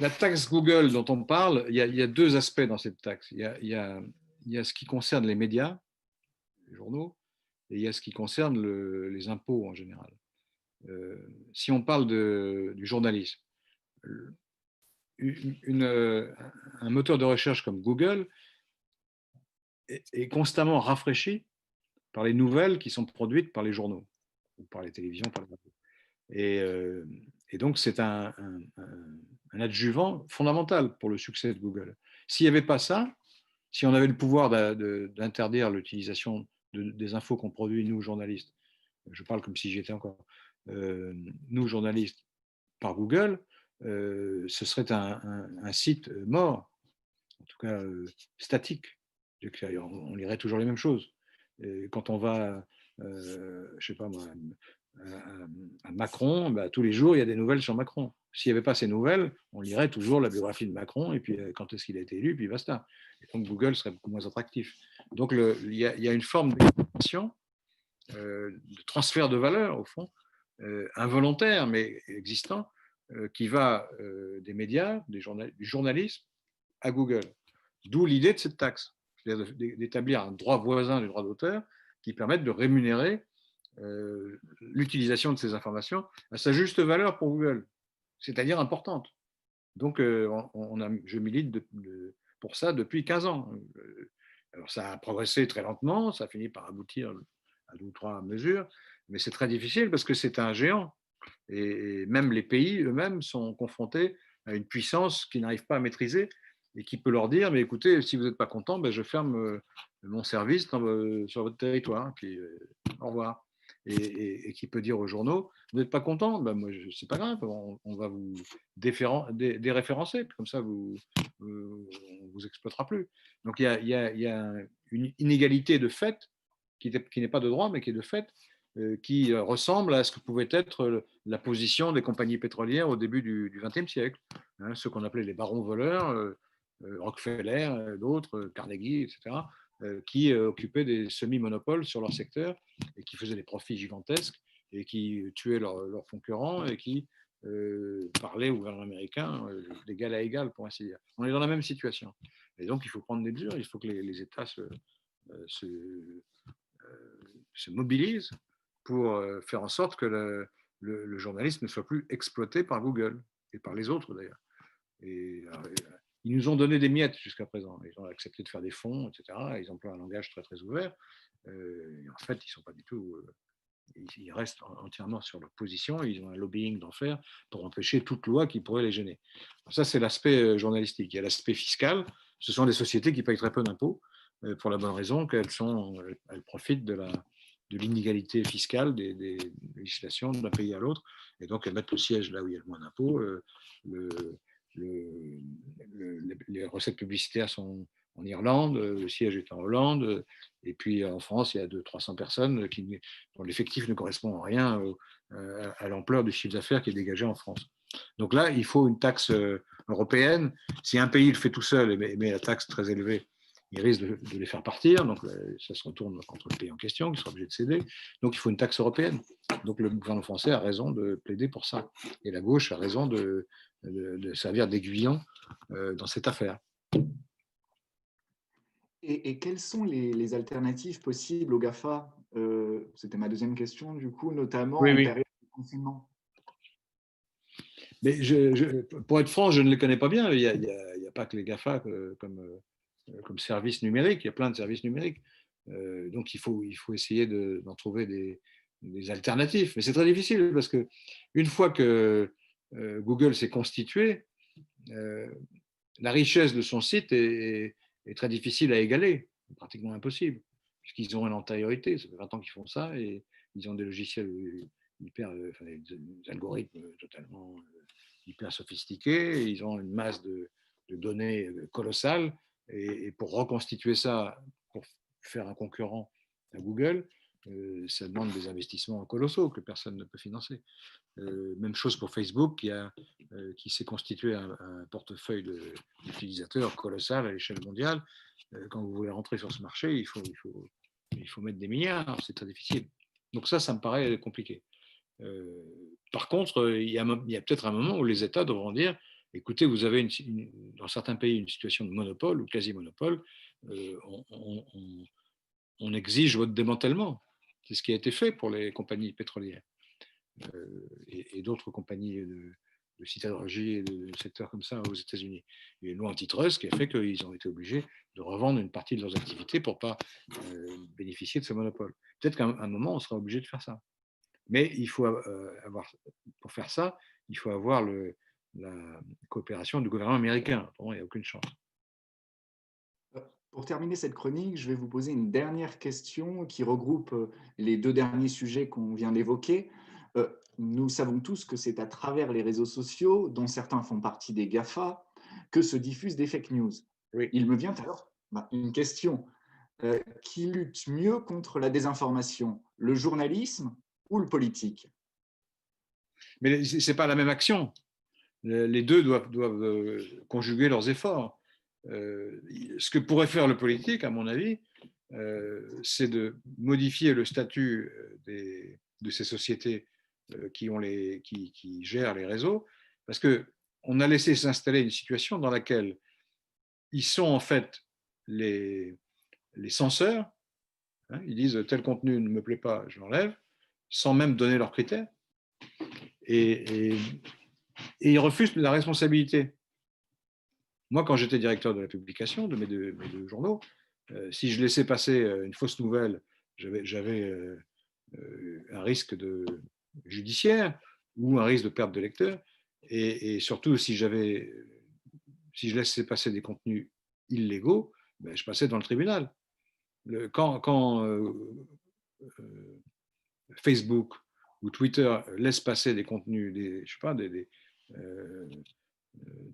La taxe Google dont on parle, il y a deux aspects dans cette taxe. Il y a ce qui concerne les médias, les journaux, et il y a ce qui concerne les impôts en général. Si on parle du journalisme, un moteur de recherche comme Google est constamment rafraîchi par les nouvelles qui sont produites par les journaux, ou par les télévisions, par les radios. Et donc, c'est un adjuvant fondamental pour le succès de Google. S'il n'y avait pas ça, si on avait le pouvoir d'interdire l'utilisation des infos qu'on produit, nous, journalistes, je parle comme si j'y étais encore, nous, journalistes, par Google, ce serait un site mort, en tout cas statique. On lirait toujours les mêmes choses. Et quand on va, je sais pas moi, à Macron, tous les jours, il y a des nouvelles sur Macron. S'il n'y avait pas ces nouvelles, on lirait toujours la biographie de Macron, et puis quand est-ce qu'il a été élu, puis basta. Et donc Google serait beaucoup moins attractif. Donc il y a une forme d'expansion, de transfert de valeur, au fond, involontaire, mais existant, qui va des médias, du journalisme, à Google. D'où l'idée de cette taxe, c'est-à-dire d'établir un droit voisin du droit d'auteur qui permette de rémunérer l'utilisation de ces informations à sa juste valeur pour Google, c'est-à-dire importante. Donc, je milite pour ça depuis 15 ans. Alors, ça a progressé très lentement, ça a fini par aboutir à 2 ou 3 mesures, Mais c'est très difficile parce que c'est un géant. Et même les pays eux-mêmes sont confrontés à une puissance qu'ils n'arrivent pas à maîtriser et qui peut leur dire, mais écoutez, si vous n'êtes pas content, ben je ferme mon service sur votre territoire. Puis, au revoir. Et qui peut dire aux journaux, vous n'êtes pas content, ben moi, c'est pas grave, on va vous déréférencer, comme ça, on ne vous exploitera plus. Donc, il y a une inégalité de fait qui n'est pas de droit, mais qui est de fait, qui ressemble à ce que pouvait être la position des compagnies pétrolières au début du XXe siècle. Hein, ceux qu'on appelait les barons voleurs, Rockefeller, d'autres, Carnegie, etc., qui occupaient des semi-monopoles sur leur secteur et qui faisaient des profits gigantesques et qui tuaient leurs concurrents et qui parlaient au gouvernement américain d'égal à égal, pour ainsi dire. On est dans la même situation. Et donc, il faut prendre des mesures, il faut que les États se mobilisent pour faire en sorte que le journalisme ne soit plus exploité par Google et par les autres d'ailleurs. Et ils nous ont donné des miettes jusqu'à présent. Ils ont accepté de faire des fonds, etc. Ils emploient un langage très très ouvert. Et en fait, ils sont pas du tout. Ils restent entièrement sur leur position. Ils ont un lobbying d'enfer pour empêcher toute loi qui pourrait les gêner. Donc ça, c'est l'aspect journalistique. Il y a l'aspect fiscal. Ce sont des sociétés qui payent très peu d'impôts pour la bonne raison qu'elles profitent de l'inégalité fiscale des législations d'un pays à l'autre. Et donc, elles mettent le siège là où il y a le moins d'impôts. Les recettes publicitaires sont en Irlande, le siège est en Hollande, et puis en France, il y a 200-300 personnes dont l'effectif ne correspond en rien à l'ampleur du chiffre d'affaires qui est dégagé en France. Donc là, il faut une taxe européenne. Si un pays le fait tout seul et met la taxe très élevée, il risque de les faire partir, donc ça se retourne contre le pays en question, qui sera obligé de céder. Donc il faut une taxe européenne. Donc le gouvernement français a raison de plaider pour ça. Et la gauche a raison de servir d'aiguillon dans cette affaire. Et quelles sont les alternatives possibles aux GAFA? C'était ma deuxième question, du coup, notamment en période de confinement. Mais pour être franc, je ne les connais pas bien. Il n'y a pas que les GAFA comme service numérique, il y a plein de services numériques. Donc il faut essayer d'en trouver des alternatives. Mais c'est très difficile parce qu'une fois que Google s'est constitué, la richesse de son site est très difficile à égaler, pratiquement impossible, puisqu'ils ont une antériorité. Ça fait 20 ans qu'ils font ça et ils ont des logiciels des algorithmes totalement hyper sophistiqués. Ils ont une masse de données colossale. Et pour reconstituer ça, pour faire un concurrent à Google, ça demande des investissements colossaux que personne ne peut financer. Même chose pour Facebook qui s'est constitué un portefeuille d'utilisateurs colossal à l'échelle mondiale. Quand vous voulez rentrer sur ce marché, il faut mettre des milliards, c'est très difficile. Donc ça me paraît compliqué. Par contre, il y a peut-être un moment où les États devront dire écoutez, vous avez dans certains pays une situation de monopole ou quasi-monopole, on exige votre démantèlement. C'est ce qui a été fait pour les compagnies pétrolières et d'autres compagnies de sidérurgie et de secteurs comme ça aux États-Unis. Il y a une loi antitrust qui a fait qu'ils ont été obligés de revendre une partie de leurs activités pour ne pas bénéficier de ce monopole. Peut-être qu'à un moment, on sera obligé de faire ça. Mais il faut pour faire ça, il faut avoir la coopération du gouvernement américain. Autrement, il n'y a aucune chance. Pour terminer cette chronique, je vais vous poser une dernière question qui regroupe les deux derniers sujets qu'on vient d'évoquer. Nous savons tous que c'est à travers les réseaux sociaux, dont certains font partie des GAFA, que se diffusent des fake news. Oui. Il me vient alors une question. Qui lutte mieux contre la désinformation, le journalisme ou le politique? Mais ce n'est pas la même action. Les deux doivent conjuguer leurs efforts. Ce que pourrait faire le politique, à mon avis, c'est de modifier le statut de ces sociétés qui gèrent les réseaux, parce qu'on a laissé s'installer une situation dans laquelle ils sont en fait les censeurs. Hein, ils disent tel contenu ne me plaît pas, je l'enlève, sans même donner leurs critères. Et ils refusent la responsabilité. Moi, quand j'étais directeur de la publication de mes deux journaux, si je laissais passer une fausse nouvelle, j'avais un risque judiciaire ou un risque de perte de lecteurs. Et surtout, si je laissais passer des contenus illégaux, ben, je passais dans le tribunal. Quand Facebook ou Twitter laisse passer des contenus, je sais pas, des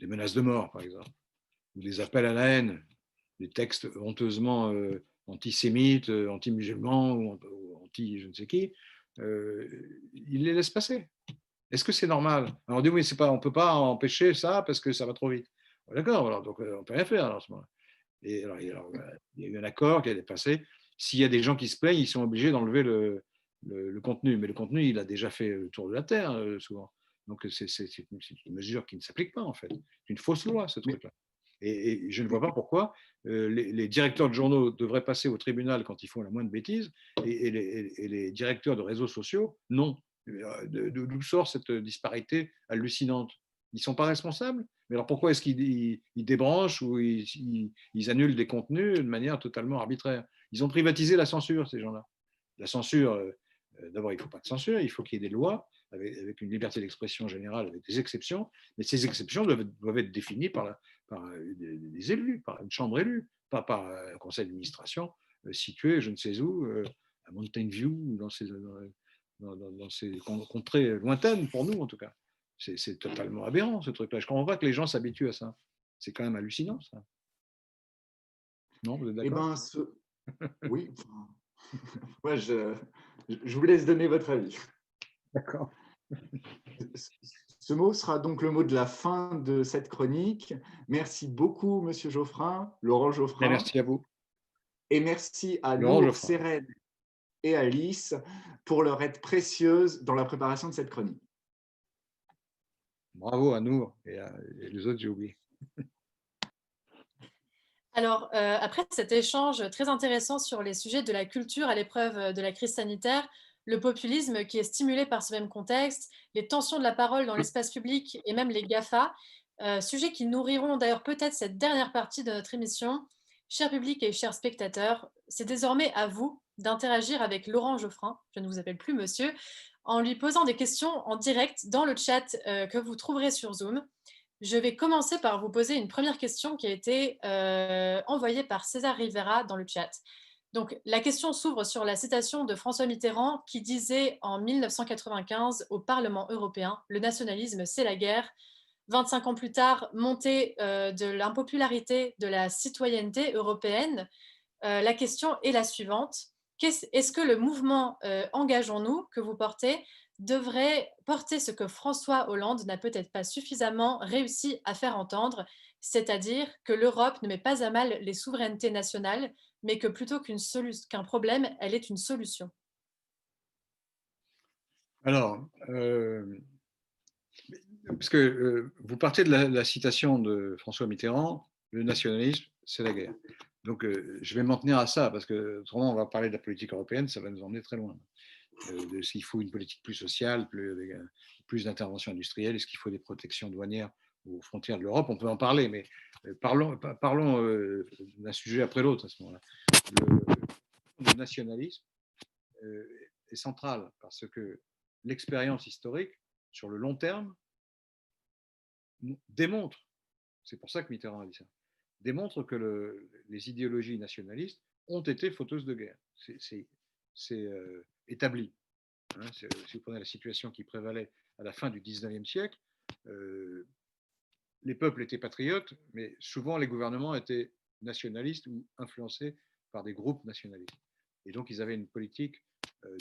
menaces de mort, par exemple, ou des appels à la haine, des textes honteusement antisémites, anti-musulmans ou anti-je ne sais qui, il les laisse passer. Est-ce que c'est normal? Alors on dit oui, on ne peut pas empêcher ça parce que ça va trop vite. D'accord, alors, donc on ne peut rien faire alors, à ce moment-là. Et alors, il y a eu un accord qui a été passé. S'il y a des gens qui se plaignent, ils sont obligés d'enlever le contenu. Mais le contenu, il a déjà fait le tour de la Terre, souvent. Donc, c'est une mesure qui ne s'applique pas, en fait. C'est une fausse loi, ce truc-là. Et je ne vois pas pourquoi les directeurs de journaux devraient passer au tribunal quand ils font la moindre bêtise et les directeurs de réseaux sociaux, non. D'où sort cette disparité hallucinante? Ils ne sont pas responsables? Mais alors pourquoi est-ce qu'ils débranchent ou ils annulent des contenus de manière totalement arbitraire? Ils ont privatisé la censure, ces gens-là. La censure, d'abord, il ne faut pas de censure, il faut qu'il y ait des lois avec une liberté d'expression générale, avec des exceptions, mais ces exceptions doivent être définies par des élus, par une chambre élue, pas par un conseil d'administration situé je ne sais où, à Mountain View, dans ces contrées lointaines, pour nous en tout cas. C'est totalement aberrant ce truc-là. Je ne comprends pas que les gens s'habituent à ça. C'est quand même hallucinant ça. Non, vous êtes d'accord? Oui. Ouais, je vous laisse donner votre avis. D'accord. Ce mot sera donc le mot de la fin de cette chronique. Merci beaucoup, Monsieur Geoffrin, Laurent Geoffrin. Merci à vous. Et merci à Laurent Nour, Geoffrin. Sérène et Alice pour leur aide précieuse dans la préparation de cette chronique. Bravo à Nour et les autres, j'ai oublié. Alors, après cet échange très intéressant sur les sujets de la culture à l'épreuve de la crise sanitaire, le populisme qui est stimulé par ce même contexte, les tensions de la parole dans l'espace public et même les GAFA, sujets qui nourriront d'ailleurs peut-être cette dernière partie de notre émission. Cher public et chers spectateurs, c'est désormais à vous d'interagir avec Laurent Geoffrin, je ne vous appelle plus monsieur, en lui posant des questions en direct dans le chat que vous trouverez sur Zoom. Je vais commencer par vous poser une première question qui a été envoyée par César Rivera dans le chat. Donc, la question s'ouvre sur la citation de François Mitterrand qui disait en 1995 au Parlement européen « Le nationalisme, c'est la guerre ». 25 ans plus tard, montée de l'impopularité de la citoyenneté européenne, la question est la suivante. Est-ce que le mouvement Engageons-nous que vous portez devrait porter ce que François Hollande n'a peut-être pas suffisamment réussi à faire entendre, c'est-à-dire que l'Europe ne met pas à mal les souverainetés nationales, mais que plutôt qu'un problème, elle est une solution? Alors, parce que vous partez de la citation de François Mitterrand, le nationalisme, c'est la guerre. Donc, je vais m'en tenir à ça, parce que autrement, on va parler de la politique européenne, ça va nous emmener très loin. De s'il faut une politique plus sociale, plus d'intervention industrielle, est-ce qu'il faut des protections douanières aux frontières de l'Europe? On peut en parler, mais parlons d'un sujet après l'autre à ce moment-là. Le nationalisme est central parce que l'expérience historique, sur le long terme, démontre, c'est pour ça que Mitterrand a dit ça, démontre que les idéologies nationalistes ont été fauteuses de guerre. C'est établi. Hein, si vous prenez la situation qui prévalait à la fin du 19e siècle, les peuples étaient patriotes, mais souvent les gouvernements étaient nationalistes ou influencés par des groupes nationalistes. Et donc ils avaient une politique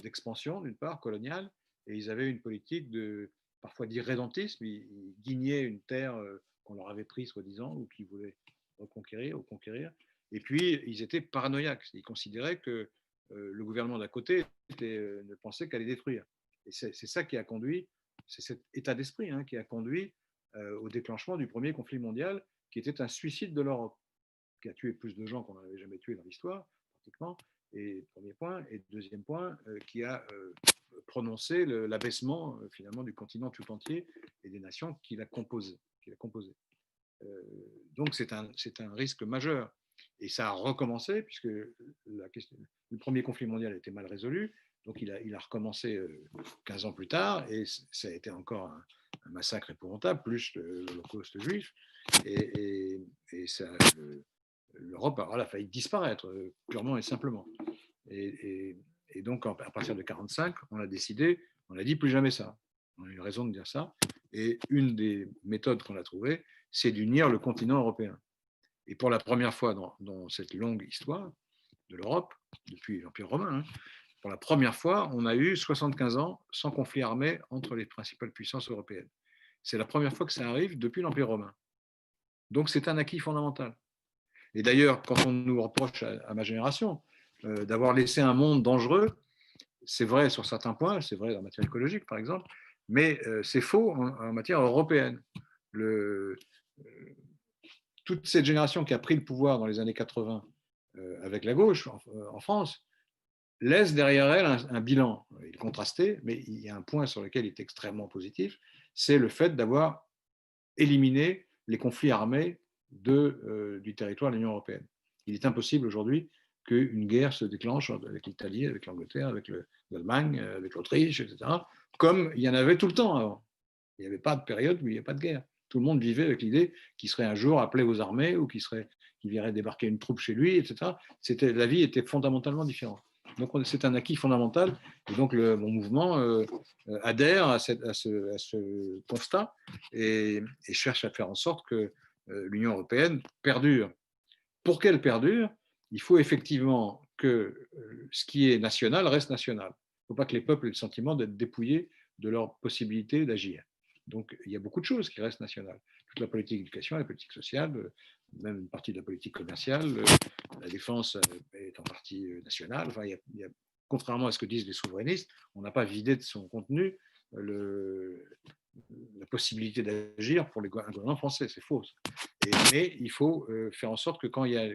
d'expansion, d'une part, coloniale, et ils avaient une politique parfois d'irrédentisme. Ils guignaient une terre qu'on leur avait prise, soi-disant, ou qu'ils voulaient reconquérir ou conquérir. Et puis, ils étaient paranoïaques. Ils considéraient que le gouvernement d'à côté ne pensait qu'à les détruire. Et c'est ça qui a conduit, c'est cet état d'esprit qui a conduit au déclenchement du premier conflit mondial, qui était un suicide de l'Europe, qui a tué plus de gens qu'on n'avait jamais tué dans l'histoire, pratiquement. Et premier point. Et deuxième point, qui a prononcé l'abaissement finalement du continent tout entier et des nations qu'il a composées. Donc c'est un risque majeur. Et ça a recommencé, puisque le premier conflit mondial était mal résolu. Donc il a recommencé 15 ans plus tard, et ça a été encore un massacre épouvantable, plus l'Holocauste juif. Et l'Europe a failli disparaître, purement et simplement. Et donc, à partir de 1945, on a décidé, on a dit plus jamais ça. On a eu raison de dire ça. Et une des méthodes qu'on a trouvées, c'est d'unir le continent européen. Et pour la première fois dans cette longue histoire de l'Europe, depuis l'Empire romain, hein, pour la première fois, on a eu 75 ans sans conflit armé entre les principales puissances européennes. C'est la première fois que ça arrive depuis l'Empire romain. Donc, c'est un acquis fondamental. Et d'ailleurs, quand on nous reproche à ma génération d'avoir laissé un monde dangereux, c'est vrai sur certains points, c'est vrai en matière écologique, par exemple, mais c'est faux en matière européenne. Toute cette génération qui a pris le pouvoir dans les années 80 avec la gauche en France, laisse derrière elle un bilan. Il est contrasté, mais il y a un point sur lequel il est extrêmement positif, c'est le fait d'avoir éliminé les conflits armés du territoire de l'Union européenne. Il est impossible aujourd'hui qu'une guerre se déclenche avec l'Italie, avec l'Angleterre, avec l'Allemagne, avec l'Autriche, etc., comme il y en avait tout le temps avant. Il n'y avait pas de période où il n'y avait pas de guerre. Tout le monde vivait avec l'idée qu'il serait un jour appelé aux armées ou qu'il verrait débarquer une troupe chez lui, etc. La vie était fondamentalement différente. Donc, c'est un acquis fondamental. Et donc, mon mouvement adhère à ce constat et cherche à faire en sorte que l'Union européenne perdure. Pour qu'elle perdure, il faut effectivement que ce qui est national reste national. Il ne faut pas que les peuples aient le sentiment d'être dépouillés de leur possibilité d'agir. Donc, il y a beaucoup de choses qui restent nationales. Toute la politique d'éducation, la politique sociale, même une partie de la politique commerciale, la défense est en partie nationale. Enfin, contrairement à ce que disent les souverainistes, on n'a pas vidé de son contenu la possibilité d'agir pour un gouvernement français. C'est faux. Mais il faut faire en sorte que quand il y a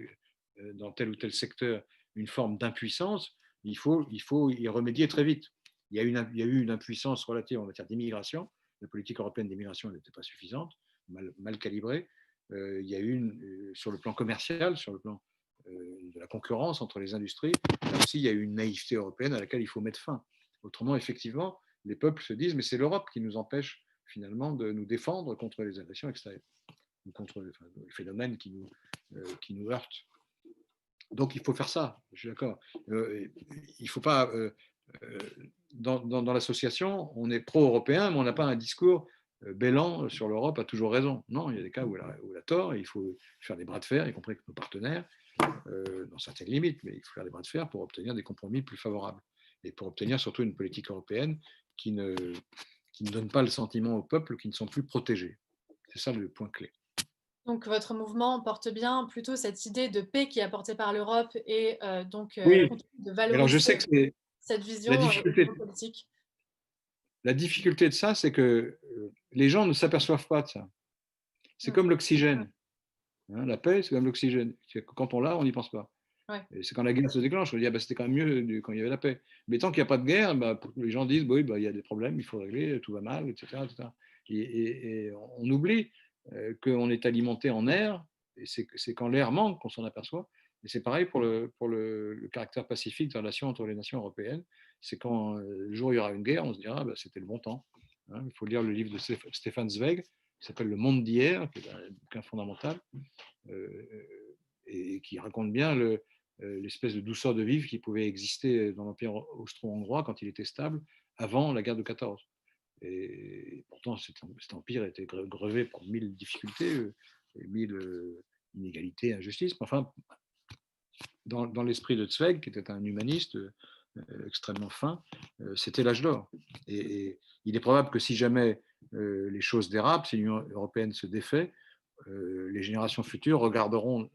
dans tel ou tel secteur une forme d'impuissance, il faut y remédier très vite. Il y a eu une impuissance relative en matière d'immigration. La politique européenne d'immigration n'était pas suffisante, mal calibrée. Il y a eu, sur le plan commercial, sur le plan de la concurrence entre les industries, là aussi, il y a eu une naïveté européenne à laquelle il faut mettre fin. Autrement, effectivement, les peuples se disent, mais c'est l'Europe qui nous empêche finalement de nous défendre contre les agressions extérieures, ou contre les phénomènes qui nous heurtent. Donc, il faut faire ça, je suis d'accord. Il ne faut pas... dans l'association, on est pro-européen, mais on n'a pas un discours Bélan sur l'Europe a toujours raison. Non, il y a des cas où elle a tort, et il faut faire des bras de fer, y compris avec nos partenaires, dans certaines limites, mais il faut faire des bras de fer pour obtenir des compromis plus favorables, et pour obtenir surtout une politique européenne qui ne donne pas le sentiment aux peuples qui ne sont plus protégés. C'est ça le point clé. Donc, votre mouvement porte bien plutôt cette idée de paix qui est apportée par l'Europe et donc oui. de valoriser alors je sais que cette vision politique. La difficulté de ça, c'est que les gens ne s'aperçoivent pas de ça. C'est comme l'oxygène. Hein, la paix, c'est comme l'oxygène. Quand on l'a, on n'y pense pas. Ouais. C'est quand la guerre se déclenche, on dit c'était quand même mieux quand il y avait la paix. Mais tant qu'il n'y a pas de guerre, les gens disent oui, il y a des problèmes, il faut régler, tout va mal, etc. Et on oublie qu'on est alimenté en air, et c'est quand l'air manque qu'on s'en aperçoit. Et c'est pareil pour le caractère pacifique des relations entre les nations européennes. C'est quand le jour où il y aura une guerre, on se dira c'était le bon temps. Hein, il faut lire le livre de Stefan Zweig, qui s'appelle Le Monde d'hier, qui est un bouquin fondamental, et qui raconte bien l'espèce de douceur de vivre qui pouvait exister dans l'Empire austro-hongrois quand il était stable, avant la guerre de 14. Et pourtant, cet empire était grevé par 1000 difficultés, 1000 inégalités, injustices. Enfin, dans l'esprit de Zweig, qui était un humaniste extrêmement fin, c'était l'âge d'or. Et il est probable que si jamais les choses dérapent, si l'Union européenne se défait, les générations futures regarderont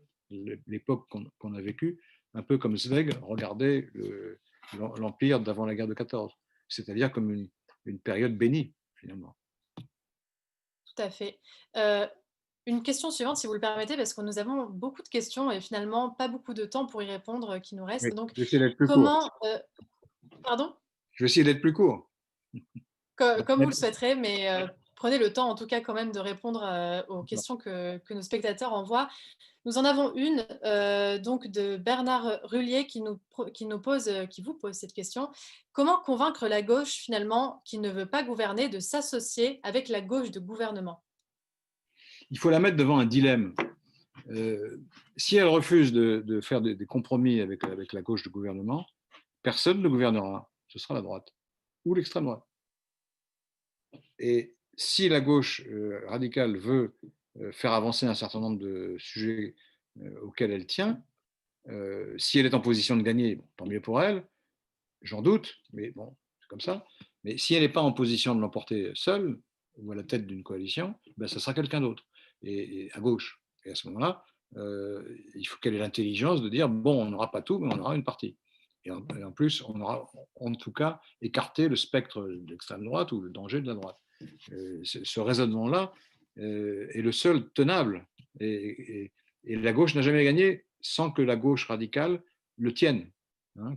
l'époque qu'on a vécue un peu comme Zweig regardait l'empire d'avant la guerre de 14, c'est-à-dire comme une période bénie, finalement. Tout à fait. Une question suivante, si vous le permettez, parce que nous avons beaucoup de questions et finalement pas beaucoup de temps pour y répondre qui nous reste. Oui, donc, je vais essayer d'être plus court. Pardon ? Je vais essayer d'être plus court. Comme vous le souhaiterez, mais prenez le temps, en tout cas, quand même, de répondre aux questions que nos spectateurs envoient. Nous en avons une donc de Bernard Rullier qui vous pose cette question. Comment convaincre la gauche, finalement, qui ne veut pas gouverner, de s'associer avec la gauche de gouvernement? Il faut la mettre devant un dilemme. Si elle refuse de faire des compromis avec la gauche de gouvernement, personne ne gouvernera. Ce sera la droite ou l'extrême droite. Et si la gauche radicale veut faire avancer un certain nombre de sujets auxquels elle tient, si elle est en position de gagner, bon, tant mieux pour elle, j'en doute, mais bon, c'est comme ça. Mais si elle n'est pas en position de l'emporter seule, ou à la tête d'une coalition, ben, ce sera quelqu'un d'autre, et à gauche. Et à ce moment-là, il faut qu'elle ait l'intelligence de dire, bon, on n'aura pas tout, mais on aura une partie. Et en plus, on aura en tout cas écarté le spectre de l'extrême droite ou le danger de la droite. Ce raisonnement-là est le seul tenable. Et la gauche n'a jamais gagné sans que la gauche radicale le tienne.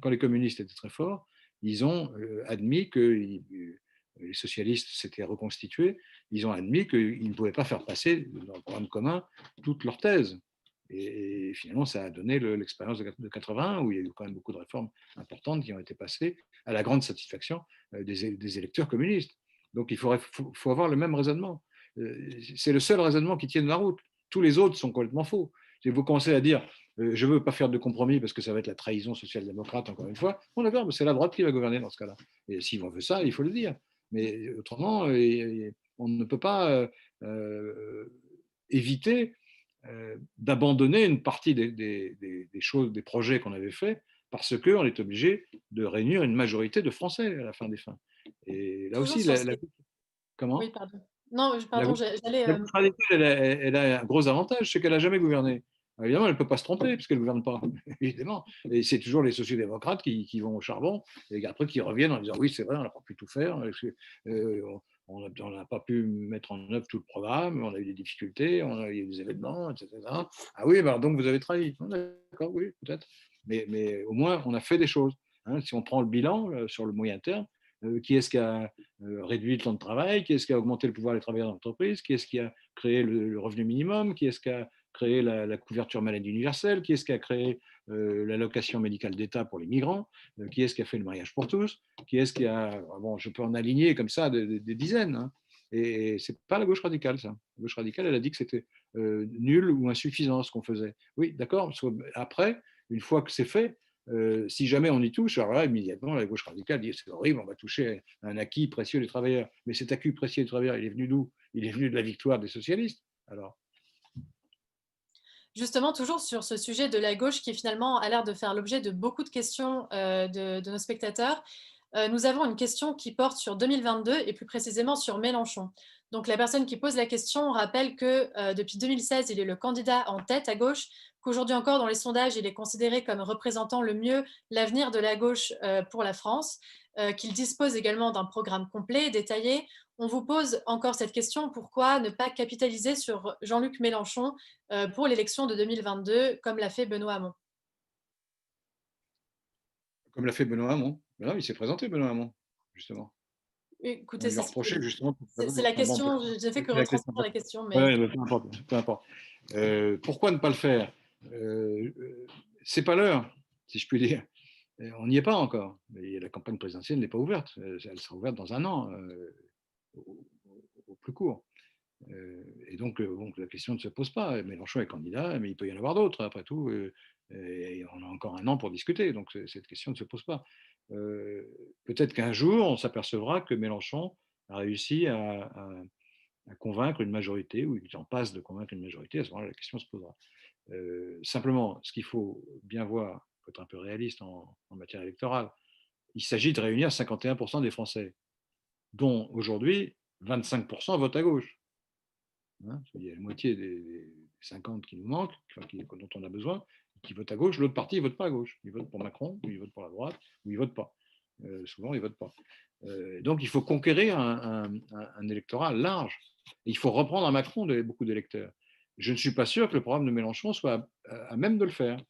Quand les communistes étaient très forts, ils ont admis que les socialistes s'étaient reconstitués, ils ont admis qu'ils ne pouvaient pas faire passer dans le programme commun toutes leurs thèses. Et finalement, ça a donné l'expérience de 81, où il y a eu quand même beaucoup de réformes importantes qui ont été passées à la grande satisfaction des électeurs communistes. Donc il faut avoir le même raisonnement. C'est le seul raisonnement qui tienne la route. Tous les autres sont complètement faux. Si vous commencez à dire je ne veux pas faire de compromis parce que ça va être la trahison social-démocrate, encore une fois, bon d'accord, c'est la droite qui va gouverner dans ce cas-là. Et s'ils veut ça, il faut le dire. Mais autrement, on ne peut pas éviter d'abandonner une partie des choses, des projets qu'on avait faits, parce qu'on est obligé de réunir une majorité de Français à la fin des fins. Et là Toujours aussi, sur comment Oui, pardon. Non, la pardon, gauche j'allais... radicale, elle a un gros avantage, c'est qu'elle n'a jamais gouverné. Alors, évidemment, elle ne peut pas se tromper, puisqu'elle ne gouverne pas, évidemment. Et c'est toujours les sociodémocrates qui vont au charbon, et après qui reviennent en disant oui, c'est vrai, on n'a pas pu tout faire, on n'a pas pu mettre en œuvre tout le programme, on a eu des difficultés, on a eu des événements, etc. Ah oui, bah, donc vous avez trahi. D'accord, oui, peut-être. Mais au moins, on a fait des choses. Si on prend le bilan sur le moyen terme, qui est-ce qui a réduit le temps de travail, qui est-ce qui a augmenté le pouvoir des travailleurs dans l'entreprise, qui est-ce qui a créé le revenu minimum, qui est-ce qui a créé la couverture maladie universelle, qui est-ce qui a créé l'allocation médicale d'État pour les migrants, qui est-ce qui a fait le mariage pour tous, qui est-ce qui a... Bon, je peux en aligner comme ça des dizaines. Et c'est pas la gauche radicale, ça. La gauche radicale, elle a dit que c'était nul ou insuffisant ce qu'on faisait. Oui, d'accord. Après, une fois que c'est fait, si jamais on y touche, alors là, immédiatement, la gauche radicale dit c'est horrible, on va toucher un acquis précieux des travailleurs. Mais cet acquis précieux des travailleurs, il est venu d'où? Il est venu de la victoire des socialistes. Alors, Justement, toujours sur ce sujet de la gauche qui finalement a l'air de faire l'objet de beaucoup de questions de nos spectateurs, nous avons une question qui porte sur 2022 et plus précisément sur Mélenchon. Donc la personne qui pose la question rappelle que depuis 2016, il est le candidat en tête à gauche, qu'aujourd'hui encore dans les sondages, il est considéré comme représentant le mieux l'avenir de la gauche pour la France, qu'il dispose également d'un programme complet, détaillé. On vous pose encore cette question, pourquoi ne pas capitaliser sur Jean-Luc Mélenchon pour l'élection de 2022, comme l'a fait Benoît Hamon? comme l'a fait Benoît Hamon. Ben non, il s'est présenté, Benoît Hamon, justement. On Écoutez, lui a reproché justement de se c'est présenter. la Enfin, bon, question, je n'ai fait que c'est la question. retranscrire la question, mais... Ouais, peu importe. Peu importe. Pourquoi ne pas le faire? C'est pas l'heure, si je puis dire. On n'y est pas encore. Mais la campagne présidentielle n'est pas ouverte. Elle sera ouverte dans un an, au plus court. Et donc, bon, la question ne se pose pas. Mélenchon est candidat, mais il peut y en avoir d'autres, après tout. Et on a encore un an pour discuter. Donc, cette question ne se pose pas. Peut-être qu'un jour, on s'apercevra que Mélenchon a réussi à convaincre une majorité, ou il en passe de convaincre une majorité. À ce moment-là, la question se posera. Simplement, ce qu'il faut bien voir, il faut être un peu réaliste en matière électorale, il s'agit de réunir 51% des Français, dont aujourd'hui 25% votent à gauche. Il y a la moitié des 50 qui nous manquent, dont on a besoin, qui votent à gauche. L'autre partie, ils ne votent pas à gauche. Ils votent pour Macron, ou ils votent pour la droite, ou ils ne votent pas. Souvent, ils ne votent pas. Donc, il faut conquérir un électorat large. Et il faut reprendre à Macron beaucoup d'électeurs. Je ne suis pas sûr que le programme de Mélenchon soit à même de le faire,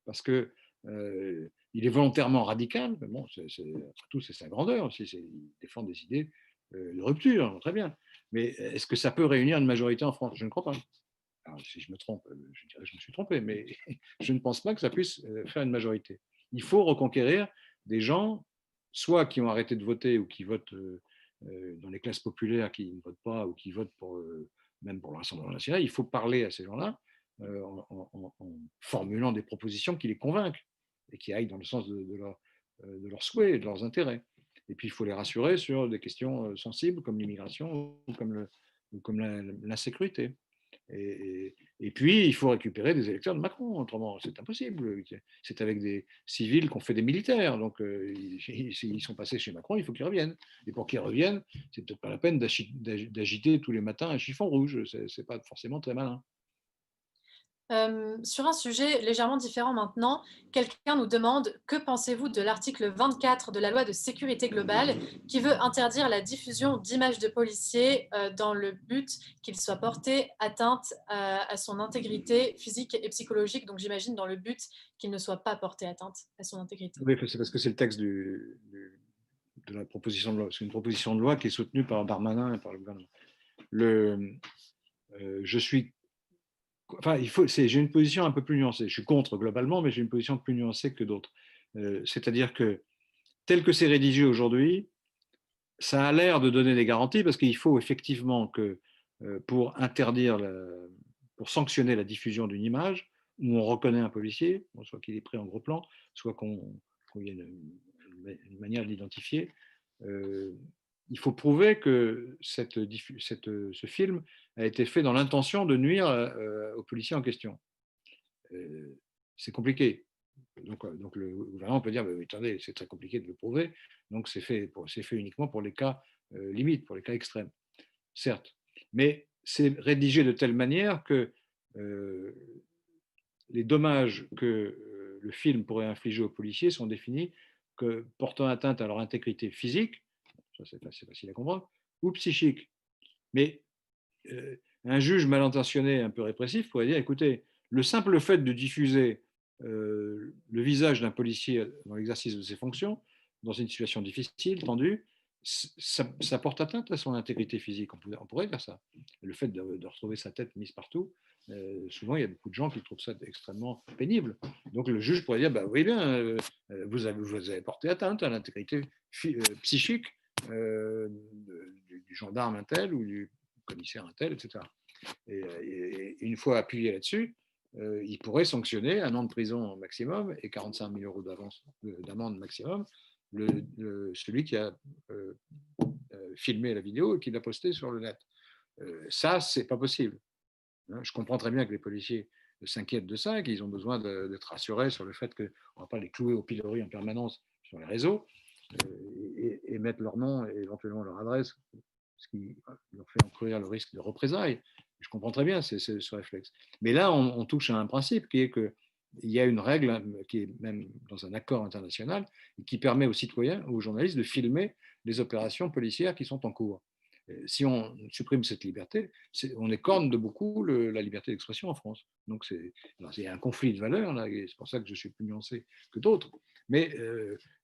parce que il est volontairement radical. Mais bon, après tout, c'est sa grandeur aussi. Il défend des idées de rupture, très bien. Mais est-ce que ça peut réunir une majorité en France? Je ne crois pas. Alors, si je me trompe, je dirais que je me suis trompé, mais je ne pense pas que ça puisse faire une majorité. Il faut reconquérir des gens, soit qui ont arrêté de voter ou qui votent dans les classes populaires, qui ne votent pas ou qui votent même pour le Rassemblement national. Il faut parler à ces gens-là en formulant des propositions qui les convainquent et qui aillent dans le sens de leurs souhaits et de leurs intérêts. Et puis, il faut les rassurer sur des questions sensibles comme l'immigration ou comme l'insécurité. Et puis, il faut récupérer des électeurs de Macron, autrement, c'est impossible. C'est avec des civils qu'on fait des militaires. Donc, ils sont passés chez Macron, il faut qu'ils reviennent. Et pour qu'ils reviennent, c'est peut-être pas la peine d'agiter tous les matins un chiffon rouge. C'est pas forcément très malin. Sur un sujet légèrement différent maintenant, quelqu'un nous demande: que pensez-vous de l'article 24 de la loi de sécurité globale qui veut interdire la diffusion d'images de policiers dans le but qu'ils soient portés atteinte à son intégrité physique et psychologique, donc j'imagine dans le but qu'ils ne soient pas portés atteinte à son intégrité. Oui, c'est parce que c'est le texte de la proposition de loi. C'est une proposition de loi qui est soutenue par Darmanin et par le gouvernement. Je suis Enfin, j'ai une position un peu plus nuancée. Je suis contre globalement, mais j'ai une position plus nuancée que d'autres. C'est-à-dire que tel que c'est rédigé aujourd'hui, ça a l'air de donner des garanties parce qu'il faut effectivement que pour pour sanctionner la diffusion d'une image où on reconnaît un policier, soit qu'il est pris en gros plan, soit qu'il y ait une manière de l'identifier, il faut prouver que ce film a été fait dans l'intention de nuire aux policiers en question. C'est compliqué. Donc le gouvernement peut dire, attendez, c'est très compliqué de le prouver, donc c'est fait uniquement pour les cas limites, pour les cas extrêmes, certes. Mais c'est rédigé de telle manière que les dommages que le film pourrait infliger aux policiers sont définis que portant atteinte à leur intégrité physique, ça c'est facile à comprendre, ou psychique. Mais un juge mal intentionné, un peu répressif, pourrait dire, écoutez, le simple fait de diffuser le visage d'un policier dans l'exercice de ses fonctions, dans une situation difficile, tendue, ça porte atteinte à son intégrité physique. On pourrait dire ça. Le fait de retrouver sa tête mise partout, souvent il y a beaucoup de gens qui trouvent ça extrêmement pénible. Donc le juge pourrait dire, oui bien, vous avez porté atteinte à l'intégrité psychique du gendarme un tel ou du commissaire un tel, etc. Et une fois appuyé là-dessus, il pourrait sanctionner 1 an de prison maximum et 45 000 € d'amende maximum celui qui a filmé la vidéo et qui l'a postée sur le net. Ça, c'est pas possible. Je comprends très bien que les policiers s'inquiètent de ça, qu'ils ont besoin d'être rassurés sur le fait qu'on ne va pas les clouer au pilori en permanence sur les réseaux et mettre leur nom et éventuellement leur adresse, ce qui leur fait encourir le risque de représailles. Je comprends très bien ce réflexe. Mais là, on touche à un principe qui est qu'il y a une règle qui est même dans un accord international qui permet aux citoyens, aux journalistes de filmer les opérations policières qui sont en cours. Si on supprime cette liberté, on écorne de beaucoup la liberté d'expression en France. Donc, il y a un conflit de valeurs, là, et c'est pour ça que je suis plus nuancé que d'autres. Mais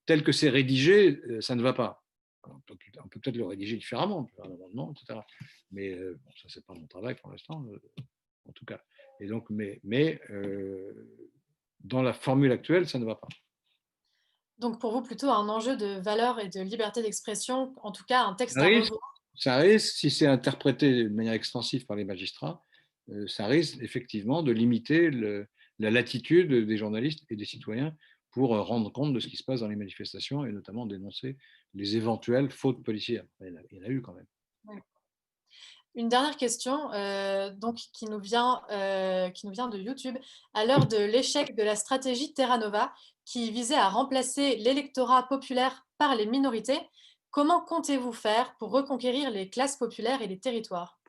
tel que c'est rédigé, ça ne va pas. On peut peut-être le rédiger différemment, on peut faire un amendement, etc. Mais bon, ça, c'est pas mon travail pour l'instant, en tout cas. Et donc, mais dans la formule actuelle, ça ne va pas. Donc pour vous, plutôt un enjeu de valeur et de liberté d'expression, en tout cas un texte à revoir. Ça risque, si c'est interprété de manière extensive par les magistrats, ça risque effectivement de limiter la latitude des journalistes et des citoyens pour rendre compte de ce qui se passe dans les manifestations et notamment dénoncer les éventuelles fautes policières. Il y en a eu quand même. Oui. Une dernière question donc, qui nous vient de YouTube. À l'heure de l'échec de la stratégie Terra Nova, qui visait à remplacer l'électorat populaire par les minorités, comment comptez-vous faire pour reconquérir les classes populaires et les territoires?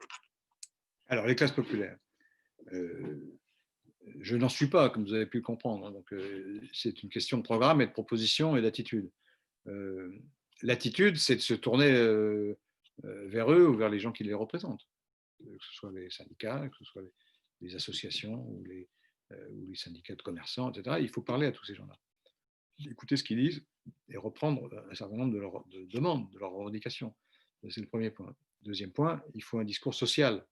Alors, les classes populaires. Je n'en suis pas, comme vous avez pu le comprendre. Donc, c'est une question de programme et de proposition et d'attitude. L'attitude, c'est de se tourner vers eux ou vers les gens qui les représentent, que ce soit les syndicats, que ce soit les associations ou les syndicats de commerçants, etc. Il faut parler à tous ces gens-là, écouter ce qu'ils disent et reprendre un certain nombre de leurs demandes, de leurs revendications. C'est le premier point. Deuxième point, il faut un discours social.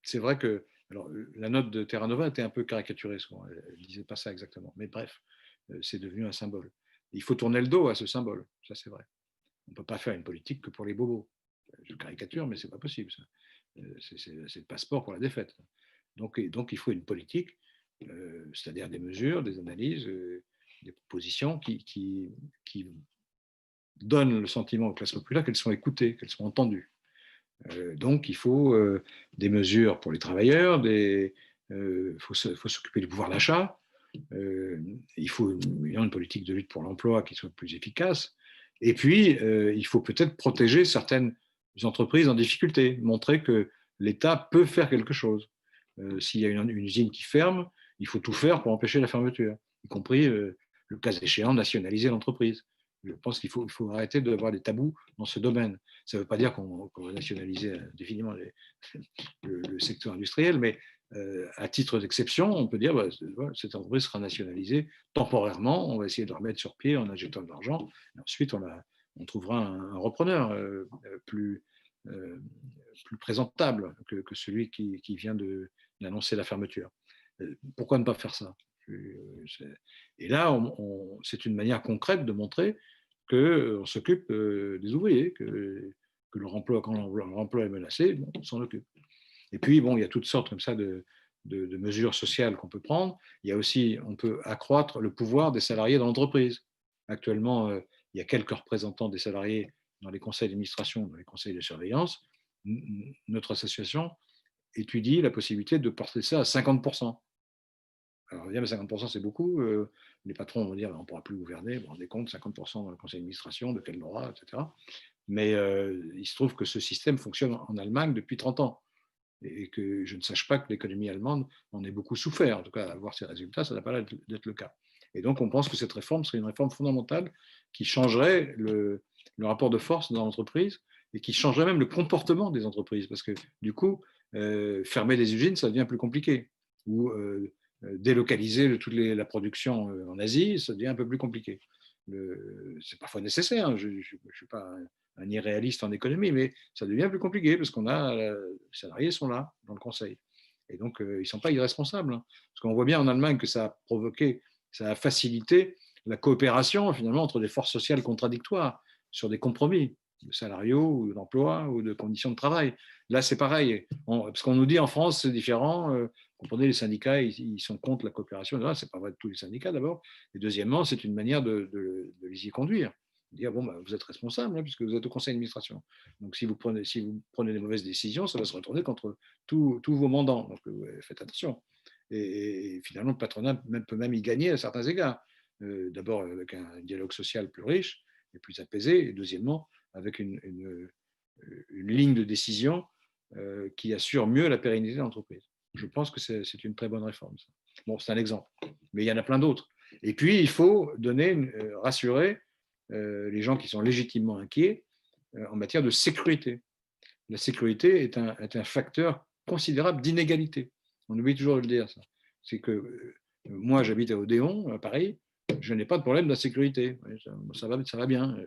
C'est vrai que alors, la note de Terra Nova était un peu caricaturée, elle ne disait pas ça exactement, mais bref, c'est devenu un symbole. Il faut tourner le dos à ce symbole, ça c'est vrai. On ne peut pas faire une politique que pour les bobos. Je caricature, mais ce n'est pas possible. C'est le passeport pour la défaite. Donc il faut une politique, c'est-à-dire des mesures, des analyses, des propositions qui donnent le sentiment aux classes populaires qu'elles sont écoutées, qu'elles sont entendues. Donc il faut des mesures pour les travailleurs, il faut s'occuper du pouvoir d'achat, il faut une politique de lutte pour l'emploi qui soit plus efficace, et puis il faut peut-être protéger certaines entreprises en difficulté, montrer que l'État peut faire quelque chose. S'il y a une usine qui ferme, il faut tout faire pour empêcher la fermeture, y compris le cas échéant nationaliser l'entreprise. Je pense qu'il faut arrêter d'avoir des tabous dans ce domaine. Ça ne veut pas dire qu'on va nationaliser définitivement le secteur industriel, mais à titre d'exception, on peut dire que cette entreprise sera nationalisée temporairement, on va essayer de la remettre sur pied en injectant de l'argent, et ensuite on trouvera un repreneur plus présentable que celui qui vient d'annoncer la fermeture. Pourquoi ne pas faire ça? Et là, c'est une manière concrète de montrer qu'on s'occupe des ouvriers, que leur emploi, quand leur emploi est menacé, on s'en occupe. Et puis, il y a toutes sortes comme ça de mesures sociales qu'on peut prendre. Il y a aussi, on peut accroître le pouvoir des salariés dans l'entreprise. Actuellement, il y a quelques représentants des salariés dans les conseils d'administration, dans les conseils de surveillance. Notre association étudie la possibilité de porter ça à 50%. Alors, on va dire, mais 50%, c'est beaucoup. Les patrons vont dire, on ne pourra plus gouverner. Vous vous rendez compte, 50% dans le conseil d'administration, de quel droit, etc. Mais il se trouve que ce système fonctionne en Allemagne depuis 30 ans. Et que je ne sache pas que l'économie allemande en ait beaucoup souffert. En tout cas, à voir ses résultats, ça n'a pas l'air d'être le cas. Et donc, on pense que cette réforme serait une réforme fondamentale qui changerait le rapport de force dans l'entreprise et qui changerait même le comportement des entreprises. Parce que du coup, fermer des usines, ça devient plus compliqué. Ou délocaliser toute la production en Asie, ça devient un peu plus compliqué. C'est parfois nécessaire, je ne suis pas un irréaliste en économie, mais ça devient plus compliqué parce qu'on a, les salariés sont là dans le conseil. Et donc, ils ne sont pas irresponsables. Hein, parce qu'on voit bien en Allemagne que ça a provoqué, ça a facilité la coopération finalement entre des forces sociales contradictoires sur des compromis de salariaux ou d'emploi ou de conditions de travail. Là, c'est pareil. Parce qu'on nous dit en France, c'est différent. Comprenez, les syndicats, ils sont contre la coopération. Ce n'est pas vrai de tous les syndicats d'abord. Et deuxièmement, c'est une manière de les y conduire. Dire, bon, vous êtes responsable hein, puisque vous êtes au conseil d'administration. Donc, si vous prenez des mauvaises décisions, ça va se retourner contre tous vos mandants. Donc, faites attention. Et finalement, le patronat peut même y gagner à certains égards. D'abord, avec un dialogue social plus riche et plus apaisé. Et deuxièmement, avec une ligne de décision qui assure mieux la pérennité de l'entreprise. Je pense que c'est une très bonne réforme. Ça. Bon, c'est un exemple, mais il y en a plein d'autres. Et puis, il faut rassurer les gens qui sont légitimement inquiets en matière de sécurité. La sécurité est un facteur considérable d'inégalité. On oublie toujours de le dire, ça. C'est que moi, j'habite à Odéon, à Paris, je n'ai pas de problème d'insécurité. Ça va bien.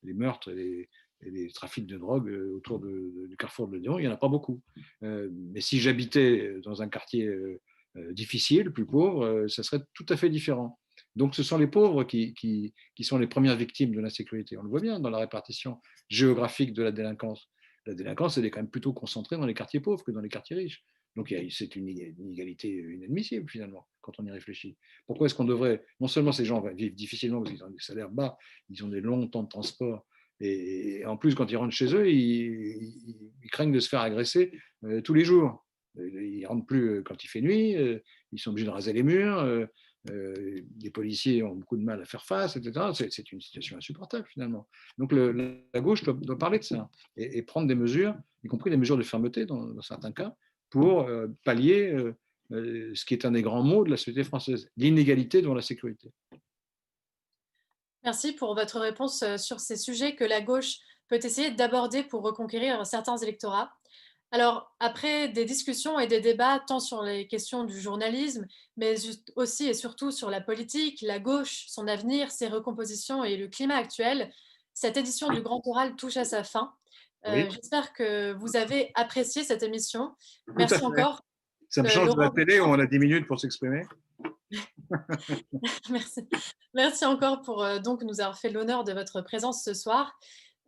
Les meurtres et les trafics de drogue autour du carrefour de Odéon, il n'y en a pas beaucoup. Mais si j'habitais dans un quartier difficile, plus pauvre, ça serait tout à fait différent. Donc, ce sont les pauvres qui sont les premières victimes de l'insécurité. On le voit bien dans la répartition géographique de la délinquance. La délinquance, elle est quand même plutôt concentrée dans les quartiers pauvres que dans les quartiers riches. Donc, c'est une inégalité inadmissible, finalement, quand on y réfléchit. Pourquoi est-ce qu'on devrait... Non seulement ces gens vivent difficilement parce qu'ils ont des salaires bas, ils ont des longs temps de transport, et en plus, quand ils rentrent chez eux, ils craignent de se faire agresser tous les jours. Ils ne rentrent plus quand il fait nuit, ils sont obligés de raser les murs, les policiers ont beaucoup de mal à faire face, etc. C'est une situation insupportable, finalement. Donc, la gauche doit parler de ça et prendre des mesures, y compris des mesures de fermeté dans certains cas, pour pallier ce qui est un des grands maux de la société française, l'inégalité devant la sécurité. Merci pour votre réponse sur ces sujets que la gauche peut essayer d'aborder pour reconquérir certains électorats. Alors, après des discussions et des débats tant sur les questions du journalisme, mais aussi et surtout sur la politique, la gauche, son avenir, ses recompositions et le climat actuel, cette édition du Grand Oral touche à sa fin. Oui. J'espère que vous avez apprécié cette émission. Tout à Merci fait. encore. Ça me change de la Laurent télé où on a 10 minutes pour s'exprimer. Merci. Merci encore pour donc nous avoir fait l'honneur de votre présence ce soir.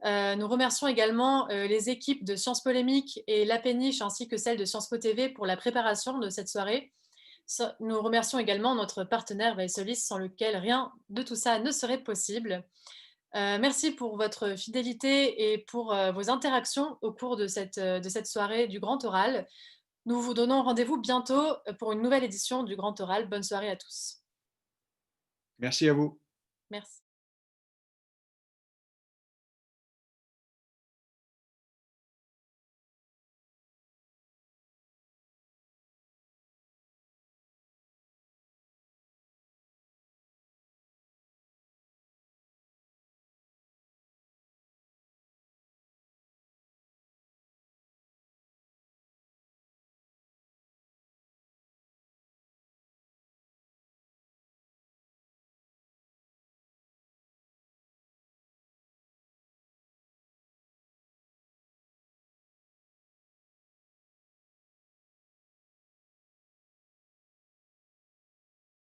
Nous remercions également les équipes de Sciences Po Lémiques et La Péniche ainsi que celles de Sciences Po TV pour la préparation de cette soirée. Nous remercions également notre partenaire Vaissolis sans lequel rien de tout ça ne serait possible. Merci pour votre fidélité et pour vos interactions au cours de cette soirée du Grand Oral. Nous vous donnons rendez-vous bientôt pour une nouvelle édition du Grand Oral. Bonne soirée à tous. Merci à vous. Merci.